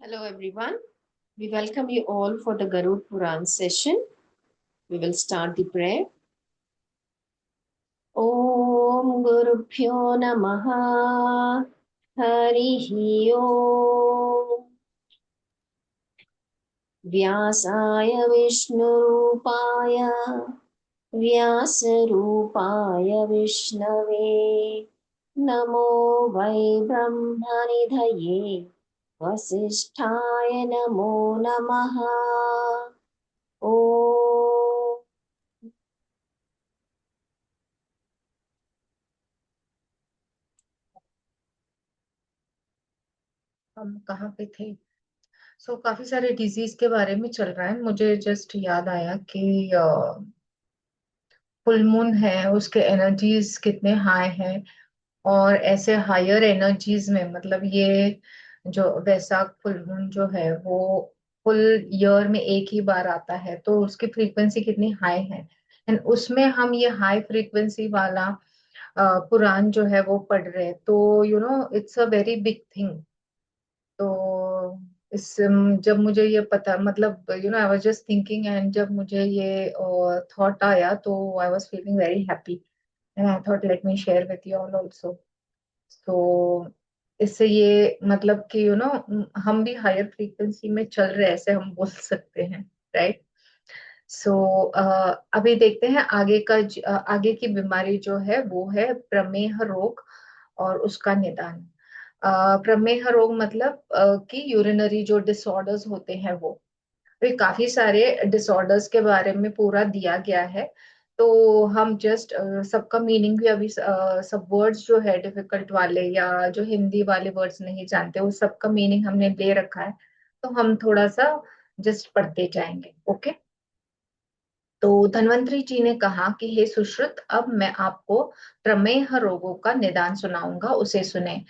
Hello, everyone. We welcome you all for the Garud Puran session. We will start the prayer. Om Gurubhyo Namaha Harihi Om Vyasaya Vishnurupaya Vyasarupaya Vishnave Namo Vai Brahmanidhaye Vasisthaya Namo Namaha Om हम कहाँ पे थे। काफी सारे disease के बारे में चल रहा है। मुझे जस्ट याद आया कि फुल मून है, उसके एनर्जीज कितने हाई हैं। और ऐसे हायर एनर्जीज में मतलब ये जो वैशाख फुल मून जो है वो फुल ईयर में एक ही बार आता है, तो उसकी फ्रीक्वेंसी कितनी हाई है। एंड उसमें हम ये हाई फ्रीक्वेंसी वाला पुराण जो है वो पढ़ रहे हैं, तो it's a very big thing. तो इस जब मुझे ये पता मतलब I was just thinking, and जब मुझे ये थॉट आया तो I was feeling very happy, and I thought let me share with you all also. तो इससे ये मतलब कि हम भी हायर फ्रीक्वेंसी में चल रहे हैं, ऐसे हम बोल सकते हैं, राइट। सो अभी देखते हैं आगे आगे की बीमारी जो है वो है प्रमेह रोग और उसका निदान। प्रमेह रोग मतलब कि यूरिनरी जो डिसऑर्डर्स होते हैं वो। तो काफी सारे डिसऑर्डर्स के बारे में पूरा दिया गया है। तो हम जस्ट सबका मीनिंग भी अभी सब वर्ड्स जो है डिफिकल्ट वाले या जो हिंदी वाले वर्ड्स नहीं जानते, वो सबका मीनिंग हमने दे रखा है। तो हम थोड़ा सा जस्ट पढ़ते जाएंगे, ओके। तो धन्वंतरी जी ने कहा कि हे सुश्रुत, अब मैं आपको प्रमेह रोगों का निदान सुनाऊंगा, उसे सुने।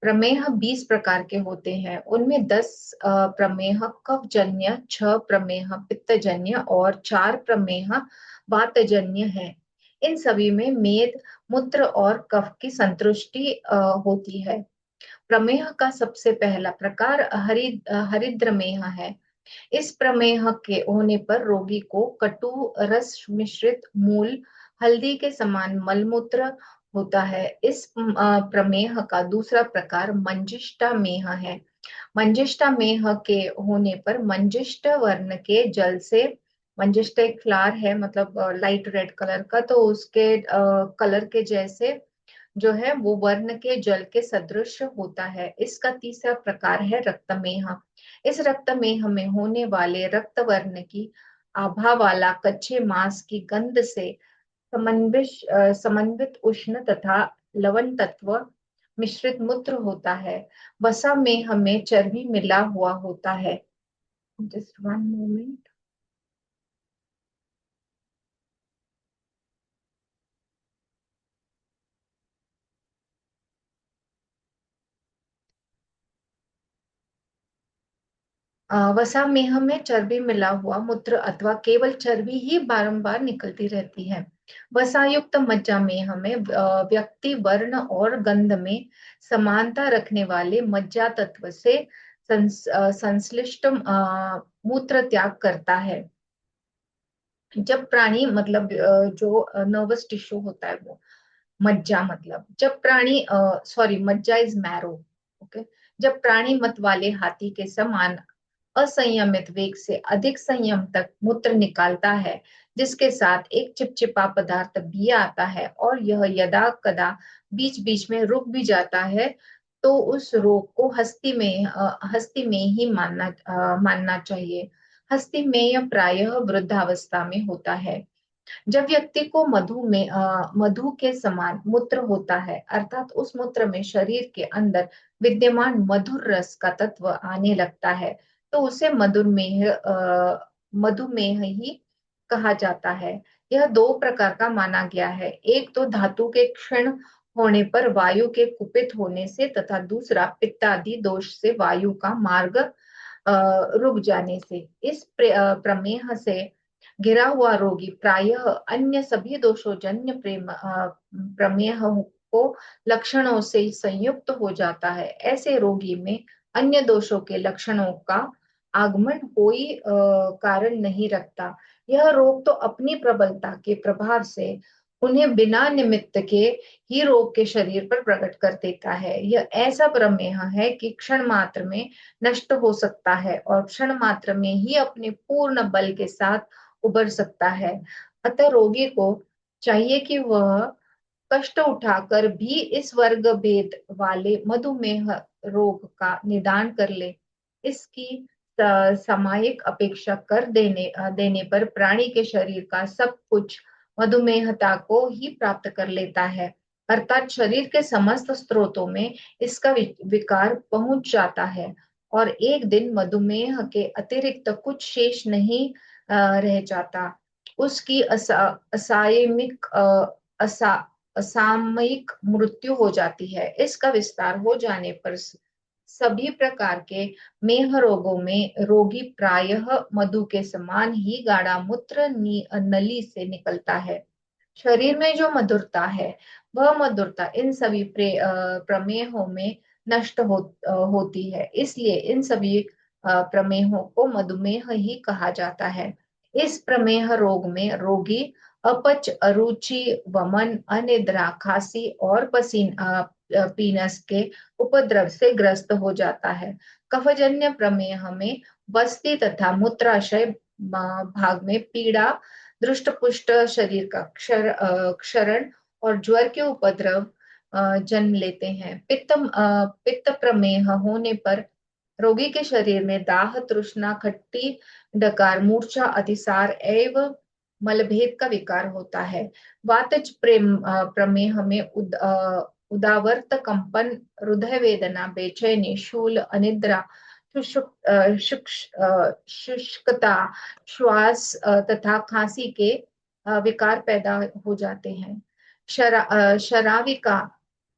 प्रमेह 20 प्रकार के होते हैं। उनमें 10 प्रमेह कफजन्य, 6 प्रमेह पित्तजन्य और 4 प्रमेह वातजन्य है। इन सभी में मेद, मूत्र और कफ की संतुष्टि होती है। प्रमेह का सबसे पहला प्रकार हरिद्रमेह है। इस प्रमेह के होने पर रोगी को कटु रस मिश्रित मूल हल्दी के समान मलमूत्र होता है। इस प्रमेह का दूसरा प्रकार मंजिष्ठा मेह है। मंजिष्ठा मेह के होने पर मंजिष्ठ वर्ण के जल से, मंजिष्ठा एक फ्लावर है मतलब लाइट रेड कलर का, तो उसके कलर के जैसे जो है वो वर्ण के जल के सदृश होता है। इसका तीसरा प्रकार है रक्तमेह। इस रक्तमेह में होने वाले रक्त वर्ण की आभा वाला कच्चे मांस की गंध से समन्वित उष्ण तथा लवण तत्व मिश्रित मूत्र होता है। वसा में हमें चर्बी मिला हुआ होता है। Just one moment. वसा मेह में चर्बी मिला हुआ मूत्र अथवा केवल चर्बी ही बारंबार निकलती रहती है। वसायुक्त मज्जा मेह में व्यक्ति वर्ण और गंध में समानता रखने वाले मज्जा तत्व से संश्लिष्ट मूत्र त्याग करता है। जब प्राणी मतलब जो नर्वस टिश्यू होता है वो मज्जा, मतलब जब प्राणी, सॉरी, मज्जा इज मैरो, ओके। जब प्राणी मत वाले हाथी के समान असंयमित वेग से अधिक संयम तक मूत्र निकालता है, जिसके साथ एक चिपचिपा पदार्थ भी आता है, और यह यदा कदा बीच बीच में रुक भी जाता है, तो उस रोग को हस्ती में ही मानना चाहिए। हस्ती में यह प्रायः वृद्धावस्था में होता है। जब व्यक्ति को मधु के समान मूत्र होता है, अर्थात उस मूत्र में शरीर के अंदर विद्यमान मधुर रस का तत्व आने लगता है, तो उसे मधुमेह ही कहा जाता है। यह दो प्रकार का माना गया है, एक तो धातु के क्षीण होने पर वायु के कुपित होने से, तथा दूसरा पित्तादि दोष से वायु का मार्ग रुक जाने से। इस प्रमेह से घिरा हुआ रोगी प्रायः अन्य सभी दोषोजन्य प्रमेह को लक्षणों से संयुक्त हो जाता है। ऐसे रोगी में अन्य दोषों के लक्षणों का आगमन कोई कारण नहीं रखता। यह रोग तो अपनी प्रबलता के प्रभाव से उन्हें बिना निमित्त के ही रोग के शरीर पर प्रकट कर देता है। यह ऐसा प्रमेह है कि क्षण मात्र में नष्ट हो सकता है और क्षण मात्र में ही अपने पूर्ण बल के साथ उबर सकता है। अतः रोगी को चाहिए कि वह कष्ट उठाकर भी इस वर्ग भेद वाले मधुमेह रोग का निदान कर ले। इसकी सामयिक अपेक्षा कर देने पर प्राणी के शरीर का सब कुछ मधुमेहता को ही प्राप्त कर लेता है, अर्थात शरीर के समस्त स्त्रोतों में इसका विकार पहुंच जाता है और एक दिन मधुमेह के अतिरिक्त कुछ शेष नहीं रह जाता। उसकी असामयिक असामयिक मृत्यु हो जाती है। इसका विस्तार हो जाने पर सभी प्रकार के मेह रोगों में रोगी प्रायः मधु के समान ही गाढ़ा मूत्र नली से निकलता है। शरीर में जो मधुरता है वह मधुरता इन सभी प्रमेहों में नष्ट होती है, इसलिए इन सभी प्रमेहों को मधुमेह ही कहा जाता है। इस प्रमेह रोग में रोगी अपच, अरुचि, वमन, अनिद्रा, खांसी और पीनस के उपद्रव से ग्रस्त हो जाता है। कफजन्य प्रमेह में बस्ती तथा मूत्राशय भाग में पीड़ा, दृष्ट पुष्ट शरीर का क्षरण और ज्वर के उपद्रव जन्म लेते हैं। पित्त प्रमेह होने पर रोगी के शरीर में दाह, तृष्णा, खट्टी डकार, मूर्छा, अतिसार एवं मलभेद का विकार होता है। वातज प्रमेह में उदावर्त कंपन, हृदय वेदना, बेचैनी, शूल, अनिद्रा, शुष्कता, श्वास तथा खांसी के विकार पैदा हो जाते हैं। शराविका,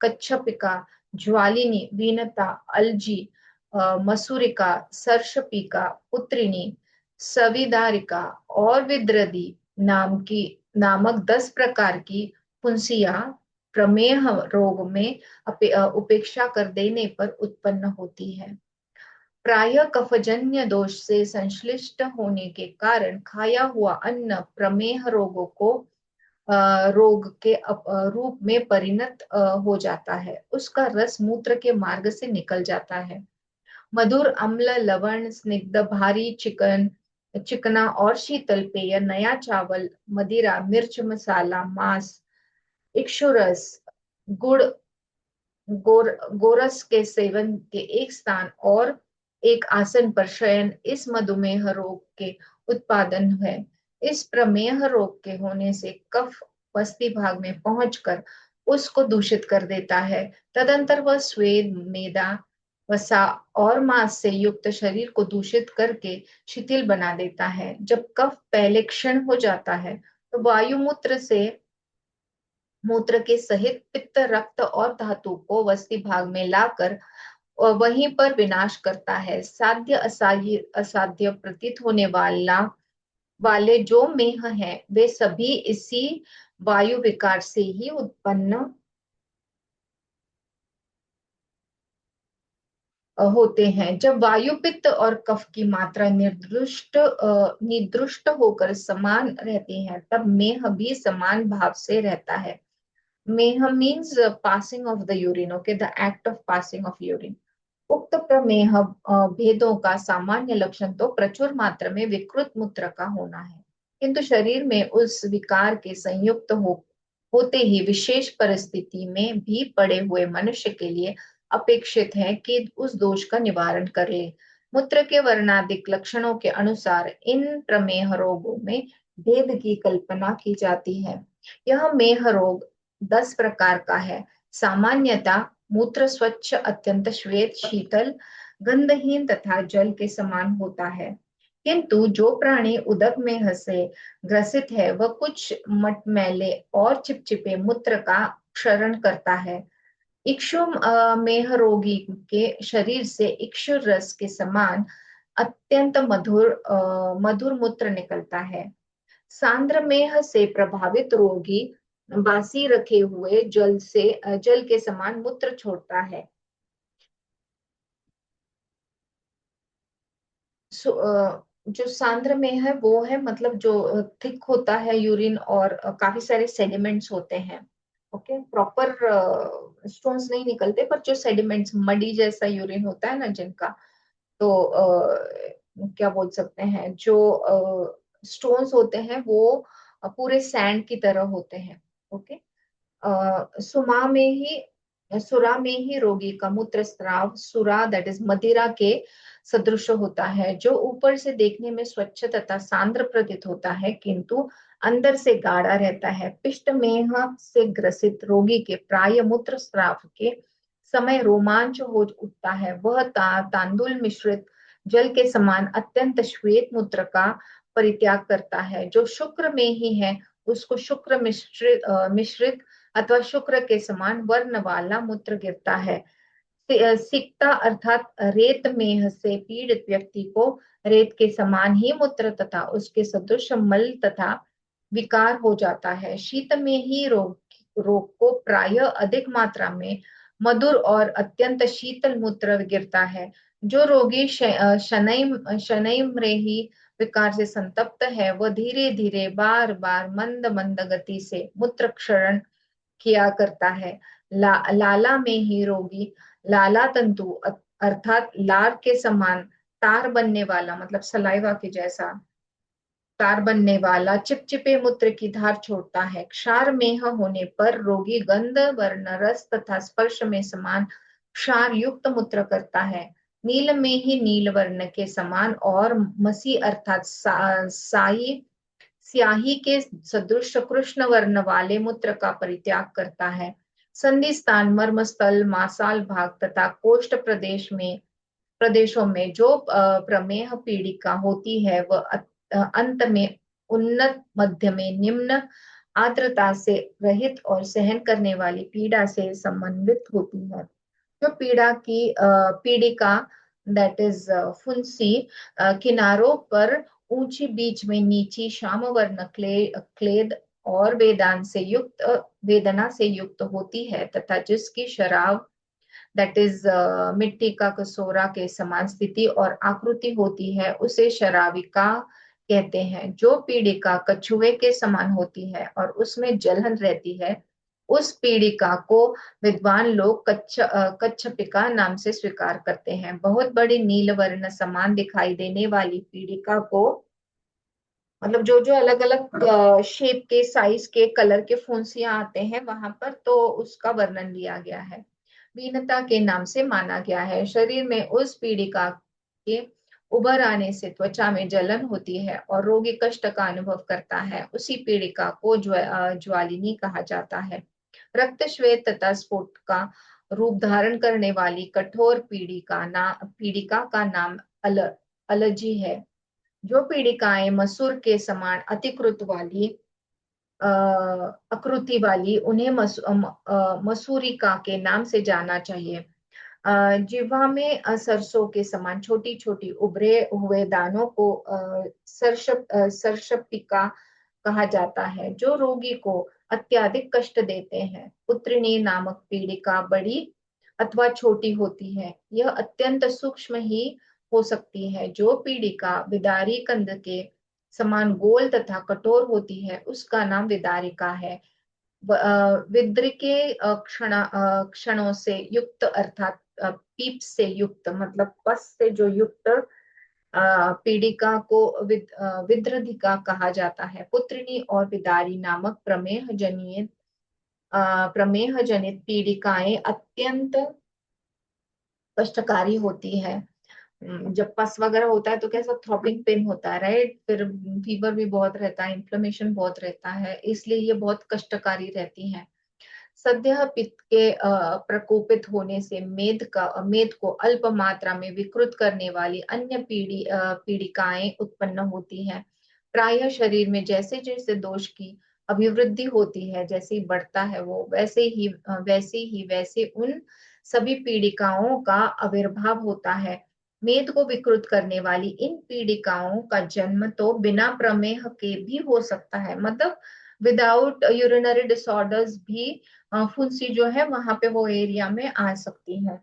कच्छपिका, ज्वालिनी, वीनता, अलजी, मसूरिका, सर्षपिका, पुत्रिनी, सविदारिका और विद्रदी नामक 10 प्रकार की फुंसियां प्रमेह रोग में उपेक्षा कर देने पर उत्पन्न होती है। प्रायः कफजन्य दोष से संश्लिष्ट होने के कारण खाया हुआ अन्न प्रमेह रोगों को रोग के रूप में परिणत हो जाता है। उसका रस मूत्र के मार्ग से निकल जाता है। मधुर, अम्ल, लवण, स्निग्ध, भारी, चिकना और शीतल पेय, नया चावल, मदिरा, मिर्च, मसाला, मांस, इक्षुरस, गुड़, गोरस के सेवन के एक स्थान और एक आसन पर शयन इस मधुमेह रोग के उत्पादन है। इस प्रमेह रोग के होने से कफ बस्ती भाग में पहुंचकर उसको दूषित कर देता है। तदंतर वह स्वेद, मेदा, वसा और मांस से युक्त शरीर को दूषित करके शिथिल बना देता है। जब कफ पहले क्षीण हो जाता है तो वायुमूत्र से मूत्र के सहित पित्त, रक्त और धातु को वस्ती भाग में लाकर वहीं पर विनाश करता है। साध्य असाध्य प्रतीत होने वाले जो मेह हैं वे सभी इसी वायु विकार से ही उत्पन्न होते हैं। जब वायु, पित्त और कफ की मात्रा निदृष्ट होकर समान रहती है तब मेह भी समान भाव से रहता है। मेह means passing of the urine, okay, the act of passing of urine. उक्त प्रमेह भेदों का सामान्य लक्षण तो प्रचुर मात्रा में विकृत मूत्र का होना है, किंतु शरीर में उस विकार के संयुक्त होते ही विशेष परिस्थिति में भी पड़े हुए मनुष्य के लिए अपेक्षित है कि उस दोष का निवारण कर ले। मूत्र के वर्णादिक लक्षणों के अनुसार इन प्रमेह रोगों में भेद की कल्पना की जाती है। यह मेह रोग 10 प्रकार का है। सामान्यता मूत्र स्वच्छ, अत्यंत श्वेत, शीतल, गंधहीन तथा जल के समान होता है, किंतु जो प्राणी उदक में हंसे ग्रसित है वह कुछ मटमैले और चिपचिपे मूत्र का क्षरण करता है। इक्षु मेह रोगी के शरीर से इक्षु रस के समान अत्यंत मधुर मूत्र निकलता है। सांद्र मेह से प्रभावित रोगी बासी रखे हुए जल के समान मूत्र छोड़ता है। जो सांद्र में है वो है मतलब जो थिक होता है यूरिन, और काफी सारे सेडिमेंट्स होते हैं। ओके, प्रॉपर स्टोन्स नहीं निकलते, पर जो सेडिमेंट्स मडी जैसा यूरिन होता है ना जिनका, तो क्या बोल सकते हैं, जो स्टोन्स होते हैं वो पूरे सैंड की तरह होते हैं। ओके। सुमा में ही सुरा में ही रोगी का मूत्र स्राव सुरा दैट इज मदिरा के सदृश होता है, जो ऊपर से देखने में स्वच्छ तथा सांद्र प्रतीत होता है किंतु अंदर से गाढ़ा रहता है। पिष्ट मेह से ग्रसित रोगी के प्राय मूत्र स्राव के समय रोमांच हो उठता है। वह तांदुल मिश्रित जल के समान अत्यंत श्वेत मूत्र का परित्याग करता है। जो शुक्र में ही है उसको शुक्र मिश्रित अथवा शुक्र के समान वर्ण वाला मूत्र गिरता है। सिकता अर्थात रेत मेह से पीड़ित व्यक्ति को रेत के समान ही मूत्र तथा उसके सदृश मल तथा विकार हो जाता है। शीत में ही रोग को प्राय अधिक मात्रा में मधुर और अत्यंत शीतल मूत्र गिरता है। जो रोगी शनैः ही विकार से संतप्त है, वह धीरे धीरे बार बार मंद मंद गति से मूत्र क्षरण किया करता है। लाला में ही रोगी लाला तंतु अर्थात लार के समान तार बनने वाला, मतलब सलाइवा के जैसा तार बनने वाला चिपचिपे मूत्र की धार छोड़ता है। क्षार मेह होने पर रोगी गंध वर्ण रस तथा स्पर्श में समान क्षार युक्त मूत्र करता है। नील में ही नील वर्ण के समान और मसी अर्थात साई स्याही के सदृश कृष्ण वर्ण वाले मूत्र का परित्याग करता है। संधि स्थान मर्मस्थल मासाल भाग तथा कोष्ठ प्रदेशों में जो प्रमेह पीड़िका होती है वह अंत में उन्नत मध्य में निम्न आर्द्रता से रहित और सहन करने वाली पीड़ा से समन्वित होती है। जो पीड़िका दैट इज फुंसी किनारों पर ऊंची बीच में नीची श्याम वर्ण क्लेद और वेदना से युक्त होती है तथा जिसकी शराब दैट इज मिट्टी का कसूरा के समान स्थिति और आकृति होती है, उसे शराविका कहते हैं। जो पीड़िका कछुए के समान होती है और उसमें जलन रहती है, उस पीड़िका को विद्वान लोग कच्छपिका नाम से स्वीकार करते हैं। बहुत बड़ी नील वर्ण समान दिखाई देने वाली पीड़िका को, मतलब जो जो अलग अलग शेप के साइज के कलर के फुंसियां आते हैं वहां पर, तो उसका वर्णन दिया गया है। वीनता के नाम से माना गया है। शरीर में उस पीड़िका के उभर आने से त्वचा में जलन होती है और रोगी कष्ट का अनुभव करता है। उसी पीड़िका को ज्वालिनी कहा जाता है। रक्त श्वेत तथा स्फोट का रूप धारण करने वाली कठोर पीड़िका का नाम अलजी है। जो पीड़िकाएं मसूर के समान अ, आकृति वाली, उन्हें मसूरिका के नाम से जाना चाहिए। जिह्वा में सरसों के समान छोटी छोटी उभरे हुए दानों को सर्षपिका कहा जाता है, जो रोगी को अत्यधिक कष्ट देते हैं। पुत्रिणी नामक पीड़िका बड़ी अथवा छोटी होती है। यह अत्यंत सूक्ष्म ही हो सकती है। जो पीड़िका विदारी कंद के समान गोल तथा कठोर होती है उसका नाम विदारिका है। विद्र के क्षणों से युक्त अर्थात पीप से युक्त, मतलब पस से जो युक्त पीड़िका को विद्रधिका कहा जाता है। पुत्रिणी और विदारी नामक प्रमेह जनित पीड़िकाएं अत्यंत कष्टकारी होती है। जब पस वगैरह होता है तो कैसा थ्रॉपिंग पेन होता है, राइट? फिर फीवर भी बहुत रहता है, इन्फ्लेमेशन बहुत रहता है, इसलिए ये बहुत कष्टकारी रहती हैं। सद्य पित्त के प्रकोपित होने से मेद को अल्प मात्रा में विकृत करने वाली अन्य पीड़िकाएं उत्पन्न होती हैं। प्रायः शरीर में जैसे जैसे दोष की अभिवृद्धि होती है, जैसे ही बढ़ता है वो वैसे उन सभी पीड़िकाओं का आविर्भाव होता है। मेद को विकृत करने वाली इन पीड़िकाओं का जन्म तो बिना प्रमेह के भी हो सकता है, मतलब विदाउट यूरिनरी डिसऑर्डर्स भी फुंसी जो है वहां पे वो एरिया में आ सकती है।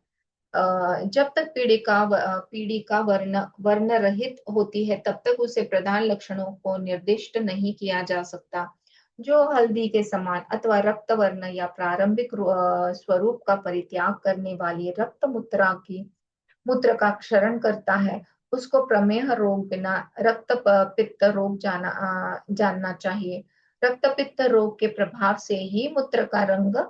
जब तक पीड़िका वर्ण रहित होती है तब तक उसे प्रधान लक्षणों को निर्दिष्ट नहीं किया जा सकता। जो हल्दी के समान अथवा रक्त वर्ण या प्रारंभिक स्वरूप का परित्याग करने वाली रक्त मूत्र का क्षरण करता है, उसको प्रमेह रोग बिना पित्त रोग जानना चाहिए। रक्त पित्त रोग के प्रभाव से ही मूत्र का रंग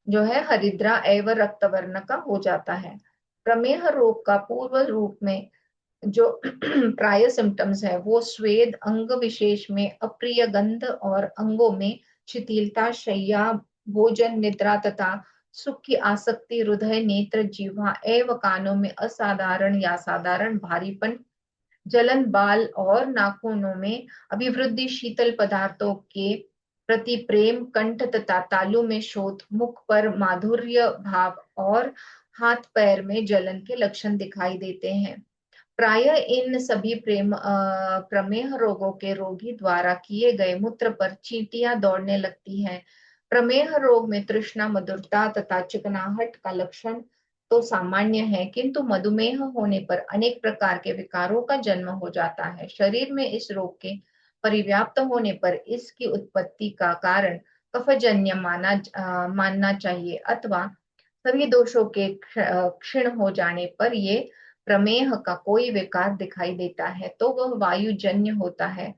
जो है हरिद्रा एवं रक्त वर्ण का हो जाता है। प्रमेह रोग का पूर्व रूप में जो प्राय सिम्टम्स है वो स्वेद, अंग विशेष में अप्रिय गंध और अंगों में शिथिलता, शैया, भोजन, निद्रा तथा सुख की आसक्ति, हृदय, नेत्र, जीवा एवं कानों में असाधारण या साधारण भारीपन, जलन, बाल और नाखूनों में अभिवृद्धि, शीतल पदार्थों के प्रति प्रेम, कंठ तथा तालू में शोथ, मुख पर माधुर्य भाव और हाथ पैर में जलन के लक्षण दिखाई देते हैं। प्रायः इन सभी प्रमेह रोगों के रोगी द्वारा किए गए मूत्र पर चींटियां दौड़ने लगती हैं। प्रमेह रोग में तृष्णा, मधुरता तथा चिकनाहट का लक्षण तो सामान्य है, किंतु मधुमेह होने पर अनेक प्रकार के विकारों का जन्म हो जाता है। शरीर में इस रोग के परिव्याप्त होने पर इसकी उत्पत्ति का कारण कफजन्य मानना चाहिए अथवा सभी दोषों के क्षीण हो जाने पर ये प्रमेह का कोई विकार दिखाई देता है तो वह वायुजन्य होता है।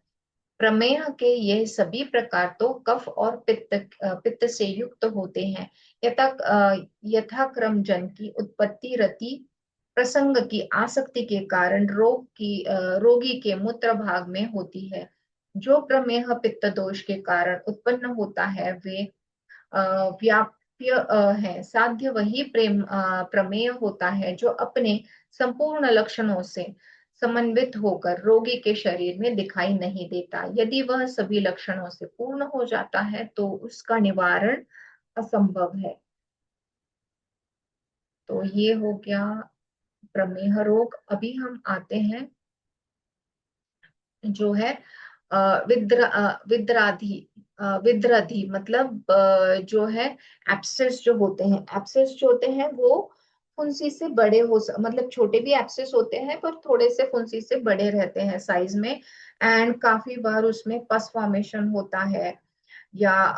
प्रमेह के यह सभी प्रकार तो कफ और पित्त से युक्त होते हैं। यथाक्रम जन की उत्पत्ति, रति, प्रसंग की आसक्ति के कारण रोगी के मूत्र भाग में होती है। जो प्रमेह पित्त दोष के कारण उत्पन्न होता है वे व्याप्य है। साध्य वही प्रमेय होता है जो अपने संपूर्ण लक्षणों से समन्वित होकर रोगी के शरीर में दिखाई नहीं देता। यदि वह सभी लक्षणों से पूर्ण हो जाता है तो उसका निवारण असंभव है। तो ये हो गया प्रमेह रोग। अभी हम आते हैं जो है विद्राधि मतलब जो है एब्सेस जो होते हैं, एब्सेस जो होते हैं वो फुंसी से बड़े मतलब छोटे भी एब्सेस होते हैं पर थोड़े से फुंसी से बड़े रहते हैं साइज में। एंड काफी बार उसमें पस फॉर्मेशन होता है या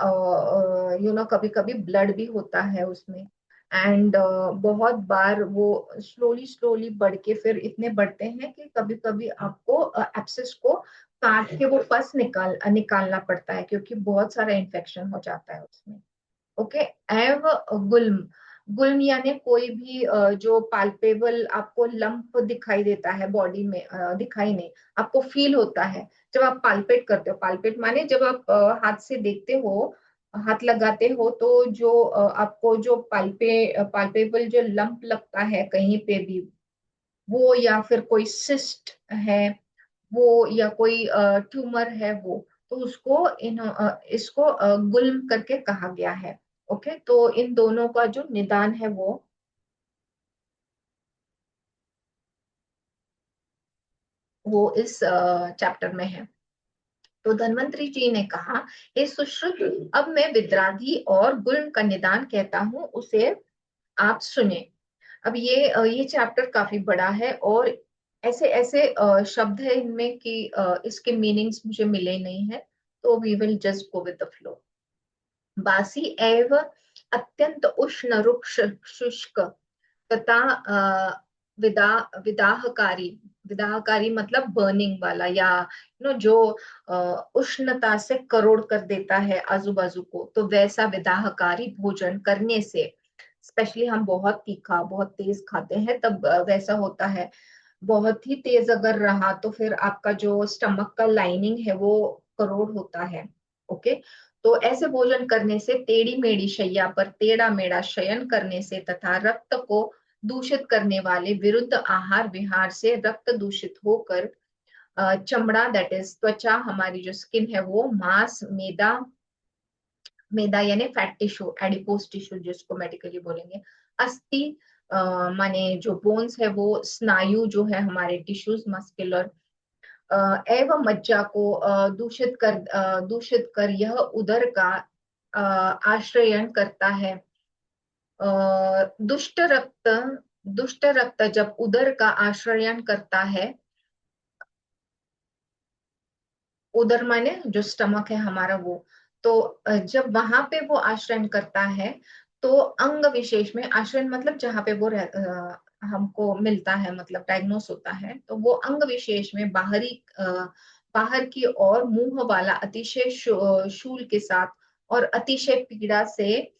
कभी कभी ब्लड भी होता है उसमें। एंड बहुत बार वो स्लोली स्लोली बढ़ के फिर इतने बढ़ते हैं कि कभी कभी आपको एब्सेस को काट के वो पस निकालना पड़ता है क्योंकि बहुत सारा इन्फेक्शन हो जाता है उसमें। ओके। एव गुल्म, गुल्म यानी कोई भी जो पाल्पेबल आपको लंप दिखाई देता है बॉडी में, दिखाई नहीं, आपको फील होता है जब आप पाल्पेट करते हो। पाल्पेट माने जब आप हाथ से देखते हो, हाथ लगाते हो तो जो आपको जो पाल्पेबल जो लंप लगता है कहीं पे भी, वो या फिर कोई सिस्ट है वो या कोई ट्यूमर है वो, तो उसको इसको गुल्म करके कहा गया है। ओके। तो इन दोनों का जो निदान है वो इस चैप्टर में है। तो धन्वंतरी जी ने कहा, हे सुश्रुत, अब मैं विद्राधि और गुल्म का निदान कहता हूँ, उसे आप सुने। अब ये चैप्टर काफी बड़ा है और ऐसे ऐसे शब्द है इनमें कि इसके मीनिंग्स मुझे मिले नहीं है, तो we will just go with the flow. बासी एवं अत्यंत उष्ण रुक्ष शुष्क तथा विदा विदाहकारी, विदाहकारी मतलब बर्निंग वाला या जो उष्णता से करोड़ कर देता है आजू बाजू को, तो वैसा विदाहकारी भोजन करने से, स्पेशली हम बहुत तीखा बहुत तेज खाते हैं तब वैसा होता है। बहुत ही तेज अगर रहा तो फिर आपका जो स्टमक का लाइनिंग है वो करोड़ होता है। ओके। तो ऐसे भोजन करने से, टेढ़ी मेढ़ी शैया पर टेढ़ा मेढ़ा शयन करने से तथा रक्त को दूषित करने वाले विरुद्ध आहार विहार से रक्त दूषित होकर चमड़ा, दैट इज त्वचा, हमारी जो स्किन है वो मांस, मैदा, मैदा यानी फैट टिश्यू, एडिपोज टिश्यू जिसको मेडिकली बोलेंगे, अस्थि माने जो बोन्स है वो, स्नायु जो है हमारे टिश्यूज मस्कुलर, एवं मज्जा को दूषित कर यह उदर का आश्रयन करता है। दुष्ट रक्त दुष्ट रक्त जब उदर का आश्रयन करता है, उदर माने जो स्टमक है हमारा वो, तो जब वहां पे वो आश्रयन करता है, तो अंग विशेष में, आश्रयन मतलब जहाँ पे वो हमको मिलता है, मतलब डायग्नोस होता है, तो वो अंग विशेष में बाहर की ओर मुंह वाला अतिशय शूल के साथ और अतिशय पीड़ा से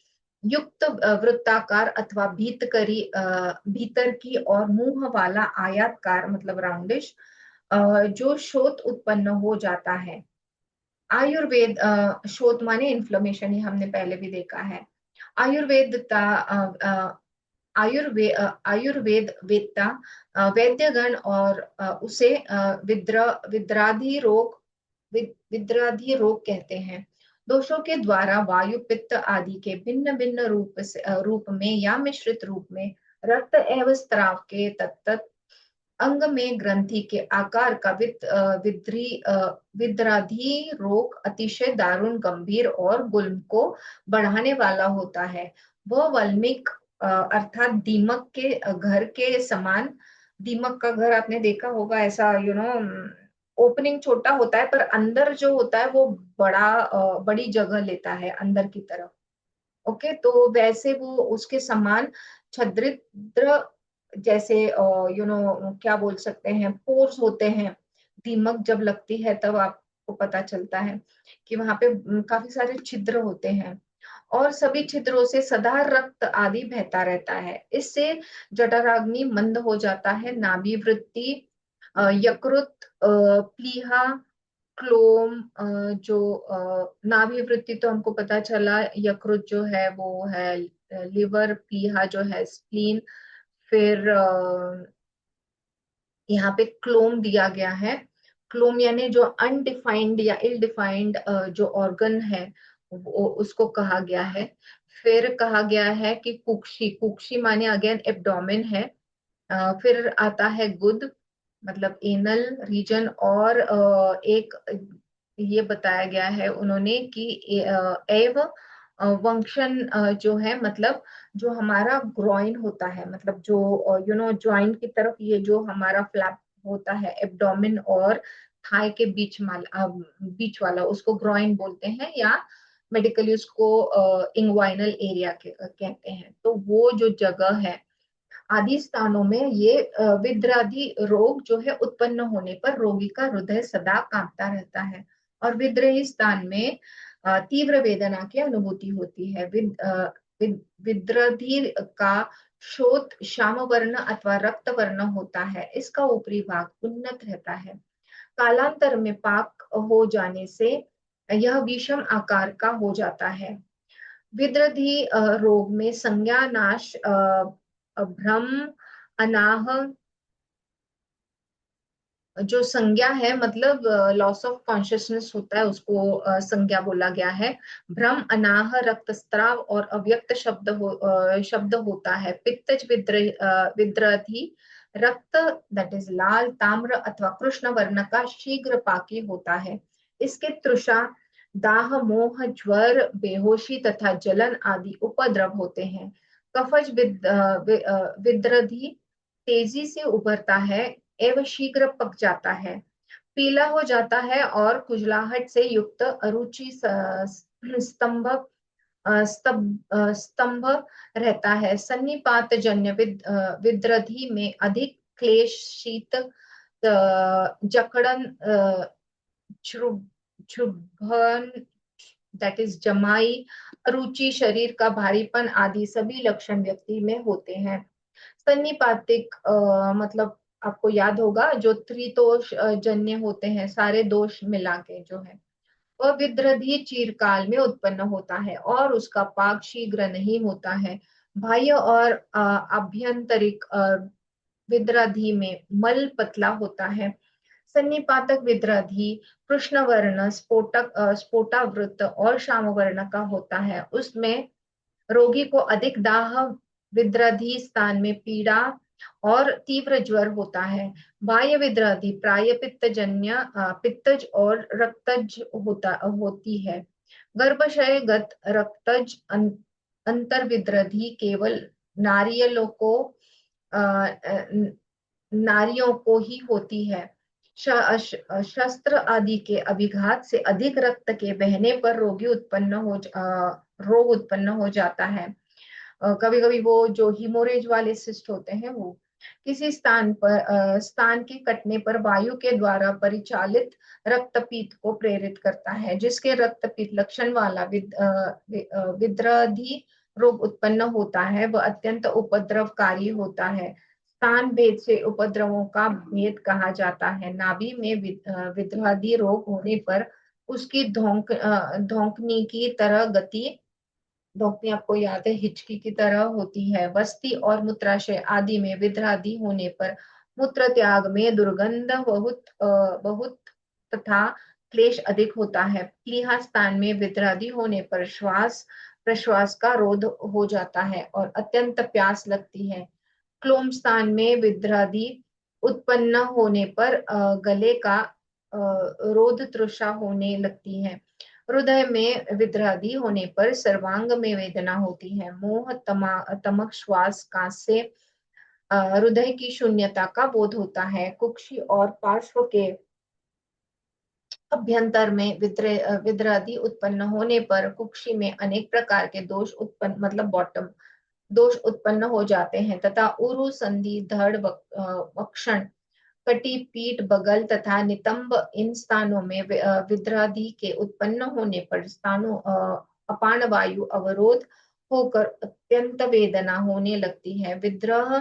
युक्त वृत्ताकार अथवा भीतर की और मुंह वाला आयताकार मतलब राउंडिश जो शोथ उत्पन्न हो जाता है। आयुर्वेद, शोथ माने इन्फ्लेमेशन, ही हमने पहले भी देखा है। आयुर्वेदता आयुर्वेद वेदता वैद्यगण और उसे विद्राधि रोग विद्राधि रोग कहते हैं। दोषों के द्वारा वायु पित्त आदि के भिन्न भिन्न रूप में या मिश्रित रूप में रक्त एवं स्राव के तत्त अंग में ग्रंथि के आकार का विद्राधि रोग अतिशय दारुण, गंभीर और गुल्म को बढ़ाने वाला होता है। वह वल्मिक अर्थात दीमक के घर के समान, दीमक का घर आपने देखा होगा, ऐसा ओपनिंग छोटा होता है पर अंदर जो होता है वो बड़ी जगह लेता है अंदर की तरफ। ओके, तो वैसे वो उसके समान छद्रिद्र जैसे क्या बोल सकते हैं, पोर्स होते हैं। दीमक जब लगती है तब आपको पता चलता है कि वहां पे काफी सारे छिद्र होते हैं, और सभी छिद्रों से सदा रक्त आदि बहता रहता है। इससे जठराग्नि मंद हो जाता है, नाभि वृत्ति, यकृत, प्लीहा, क्लोम, जो नाभि वृत्ति तो हमको पता चला, यकृत जो है वो है लिवर, प्लीहा जो है स्प्लीन, फिर यहाँ पे क्लोम दिया गया है। क्लोम यानी जो अनडिफाइंड या इल डिफाइंड जो ऑर्गन है वो उसको कहा गया है। फिर कहा गया है कि कुक्षी, कुक्षी माने अगेन एब्डोमेन है। फिर आता है गुद मतलब एनल रीजन, और एक ये बताया गया है उन्होंने कि एव वंक्शन जो है मतलब जो हमारा ग्रॉइन होता है, मतलब जो ज्वाइंट की तरफ ये जो हमारा फ्लैप होता है एब्डोमेन और थाई के बीच वाला उसको ग्रॉइन बोलते हैं, या मेडिकली उसको इंग्वाइनल एरिया कहते हैं। तो वो जो जगह है, आदि स्थानों में ये विद्रादि रोग जो है उत्पन्न होने पर रोगी का हृदय सदा कांपता रहता है, और विद्रही स्थान में तीव्र वेदना की अनुभूति होती है। विद्रधि का शोथ श्याम वर्ण अथवा रक्त वर्ण होता है। इसका ऊपरी भाग उन्नत रहता है। कालांतर में पाक हो जाने से यह विषम आकार का हो जाता है। विद्रधि रोग में संज्ञा नाश, भ्रम, अनाह, जो संज्ञा है मतलब लॉस ऑफ कॉन्शियसनेस होता है, उसको संज्ञा बोला गया है। भ्रम, अनाह, रक्तस्राव और अव्यक्त शब्द होता है। पित्तज विद्रधि रक्त दैट इज लाल, ताम्र अथवा कृष्ण वर्ण का शीघ्र पाकी होता है। इसके तृषा, दाह, मोह, ज्वर, बेहोशी तथा जलन आदि उपद्रव होते हैं। कफज विद्रधि तेजी से उभरता है एवं शीघ्र पक जाता है, पीला हो जाता है और खुजलाहट से युक्त अरुचि स्तंभ स्तंभ रहता है। सन्निपात जन्य विद्रधि में अधिक क्लेश, शीत, जकड़न, क्षुभन दैट इज जमाई, अरुचि, शरीर का भारीपन आदि सभी लक्षण व्यक्ति में होते हैं। सन्निपातिक मतलब आपको याद होगा जो त्रिदोष जन्य होते हैं, सारे दोष मिला के जो है, वह विद्रधि चीरकाल में उत्पन्न होता है और उसका पाक शीघ्र नहीं होता है। बाह्य और आभ्यंतरिक विद्रधि में मल पतला होता है। सन्निपातक विद्रधि कृष्ण वर्ण, स्फोटावृत और श्याम वर्ण का होता है। उसमें रोगी को अधिक दाह, विद्रधि स्थान में पीड़ा और तीव्र ज्वर होता है। बाह्य विद्रधि प्राय पित्तजन्य, पित्तज और रक्तज होती है। गर्भाशयगत रक्तज, अंतर विद्रधि केवल नारियलों को नारियों को ही होती है। शस्त्र आदि के अभिघात से अधिक रक्त के बहने पर रोग उत्पन्न हो जाता है। कभी कभी वो जो हिमोरेज वाले सिस्ट होते हैं वो किसी स्थान के कटने पर वायु के द्वारा परिचालित रक्तपीत को प्रेरित करता है। जिसके रक्तपीत लक्षण वाला विद्रधी रोग उत्पन्न होता है वह अत्यंत उपद्रवकारी होता है। स्थान भेद से उपद्रवों का भेद कहा जाता है। नाभि में विद्रादि रोग होने पर उसकी धौंकनी की तरह गति, धोखनी आपको याद है हिचकी की तरह होती है। वस्ती और मूत्राशय आदि में विद्रादि होने पर मूत्र त्याग में दुर्गंध बहुत तथा क्लेश अधिक होता है। प्लीहा स्थान में विद्रादि होने पर श्वास प्रश्वास का रोध हो जाता है और अत्यंत प्यास लगती है। क्लोम स्थान में विद्रादि उत्पन्न होने पर गले का रोध तृषा होने लगती है। हृदय में विद्रादि होने पर सर्वांग में वेदना होती है। मोह तमक श्वास काश से हृदय की शून्यता का बोध होता है। कुक्षी और पार्श्व के अभ्यंतर में विद्रादि उत्पन्न होने पर कुक्षी में अनेक प्रकार के दोष उत्पन्न मतलब बॉटम दोष उत्पन्न हो जाते हैं तथा उरु संधि धड़ वक्षण कटी पीठ बगल तथा नितंब इन स्थानों में विद्रादि के उत्पन्न होने पर स्थानों अपान वायु अवरोध होकर अत्यंत वेदना होने लगती है। विद्रह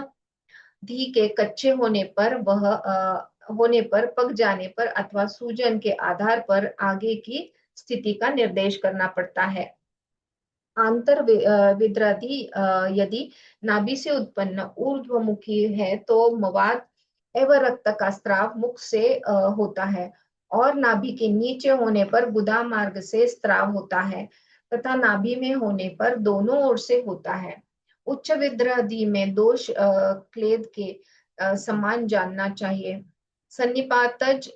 धी के कच्चे होने पर पक जाने पर अथवा सूजन के आधार पर आगे की स्थिति का निर्देश करना पड़ता है। आंतर विद्रादि यदि नाभि से उत्पन्न ऊर्ध्वमुखी है तो मवाद एवं रक्त का स्राव मुख से होता है और नाभि के नीचे होने पर गुदा मार्ग से स्राव होता है तथा नाभि में होने पर दोनों ओर से होता है। उच्च विद्रादि में दोष क्लेद के समान जानना चाहिए। सन्निपातज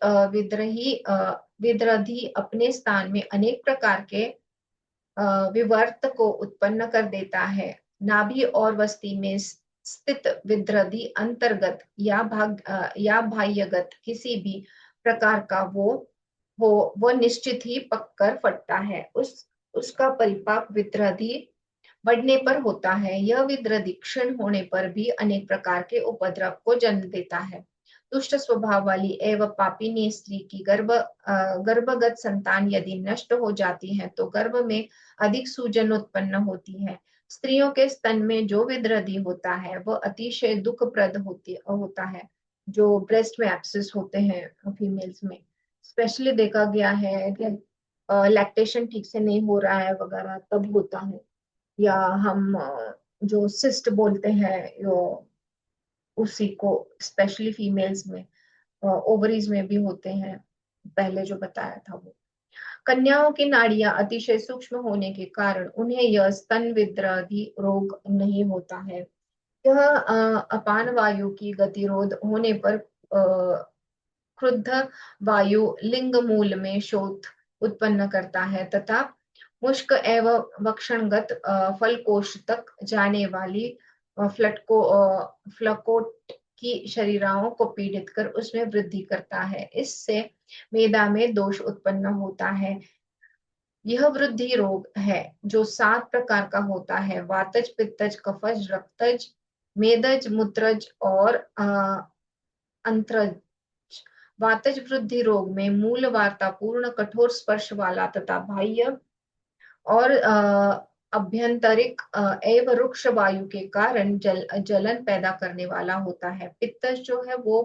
विद्रधी अपने स्थान में अनेक प्रकार के विवर्त को उत्पन्न कर देता है। नाभि और वस्ती में स्थित विद्रदी अंतर्गत या बाह्यगत किसी भी प्रकार का वो निश्चित ही पककर फटता है। उसका परिपाक विद्रदी बढ़ने पर होता है। यह विद्रदी क्षीण होने पर भी अनेक प्रकार के उपद्रव को जन्म देता है। दुष्ट स्वभाव वाली एवं पापिनी स्त्री की गर्भगत संतान यदि नष्ट हो जाती है तो गर्भ में अधिक सूजन उत्पन्न होती है। स्त्रियों के स्तन में जो विद्रदी होता है वह अतिशय दुखप्रद होता है। जो ब्रेस्ट में एब्सेस होते हैं फीमेल्स में स्पेशली देखा गया है कि लैक्टेशन ठीक से नहीं हो रहा है वगैरह तब होता है। या हम जो सिस्ट बोलते हैं उसी को स्पेशली फीमेल्स में ओवरीज में भी होते हैं। पहले जो बताया था वो कन्याओं की नाड़ियां अतिशय सूक्ष्म होने के कारण उन्हें यह स्तन विद्रादि रोग नहीं होता है। यह अपान वायु की गतिरोध होने पर क्रुद्ध वायु लिंग मूल में शोथ उत्पन्न करता है तथा मुष्क एवं वक्षणगत फलकोश तक जाने वाली फ्लकोट की शरीराओं को पीड़ित कर उसमें वृद्धि करता है। इससे मेदा में दोष उत्पन्न होता है। यह वृद्धि रोग है जो 7 प्रकार का होता है। वातज पित्तज कफज रक्तज मेदज मूत्रज और अंत्रज। वातज वृद्धि रोग में मूल वार्ता पूर्ण कठोर स्पर्श वाला तथा बाह्य और अभ्यंतरिक एवं रुक्ष वायु के कारण जलन पैदा करने वाला होता है। पित्तज जो है वो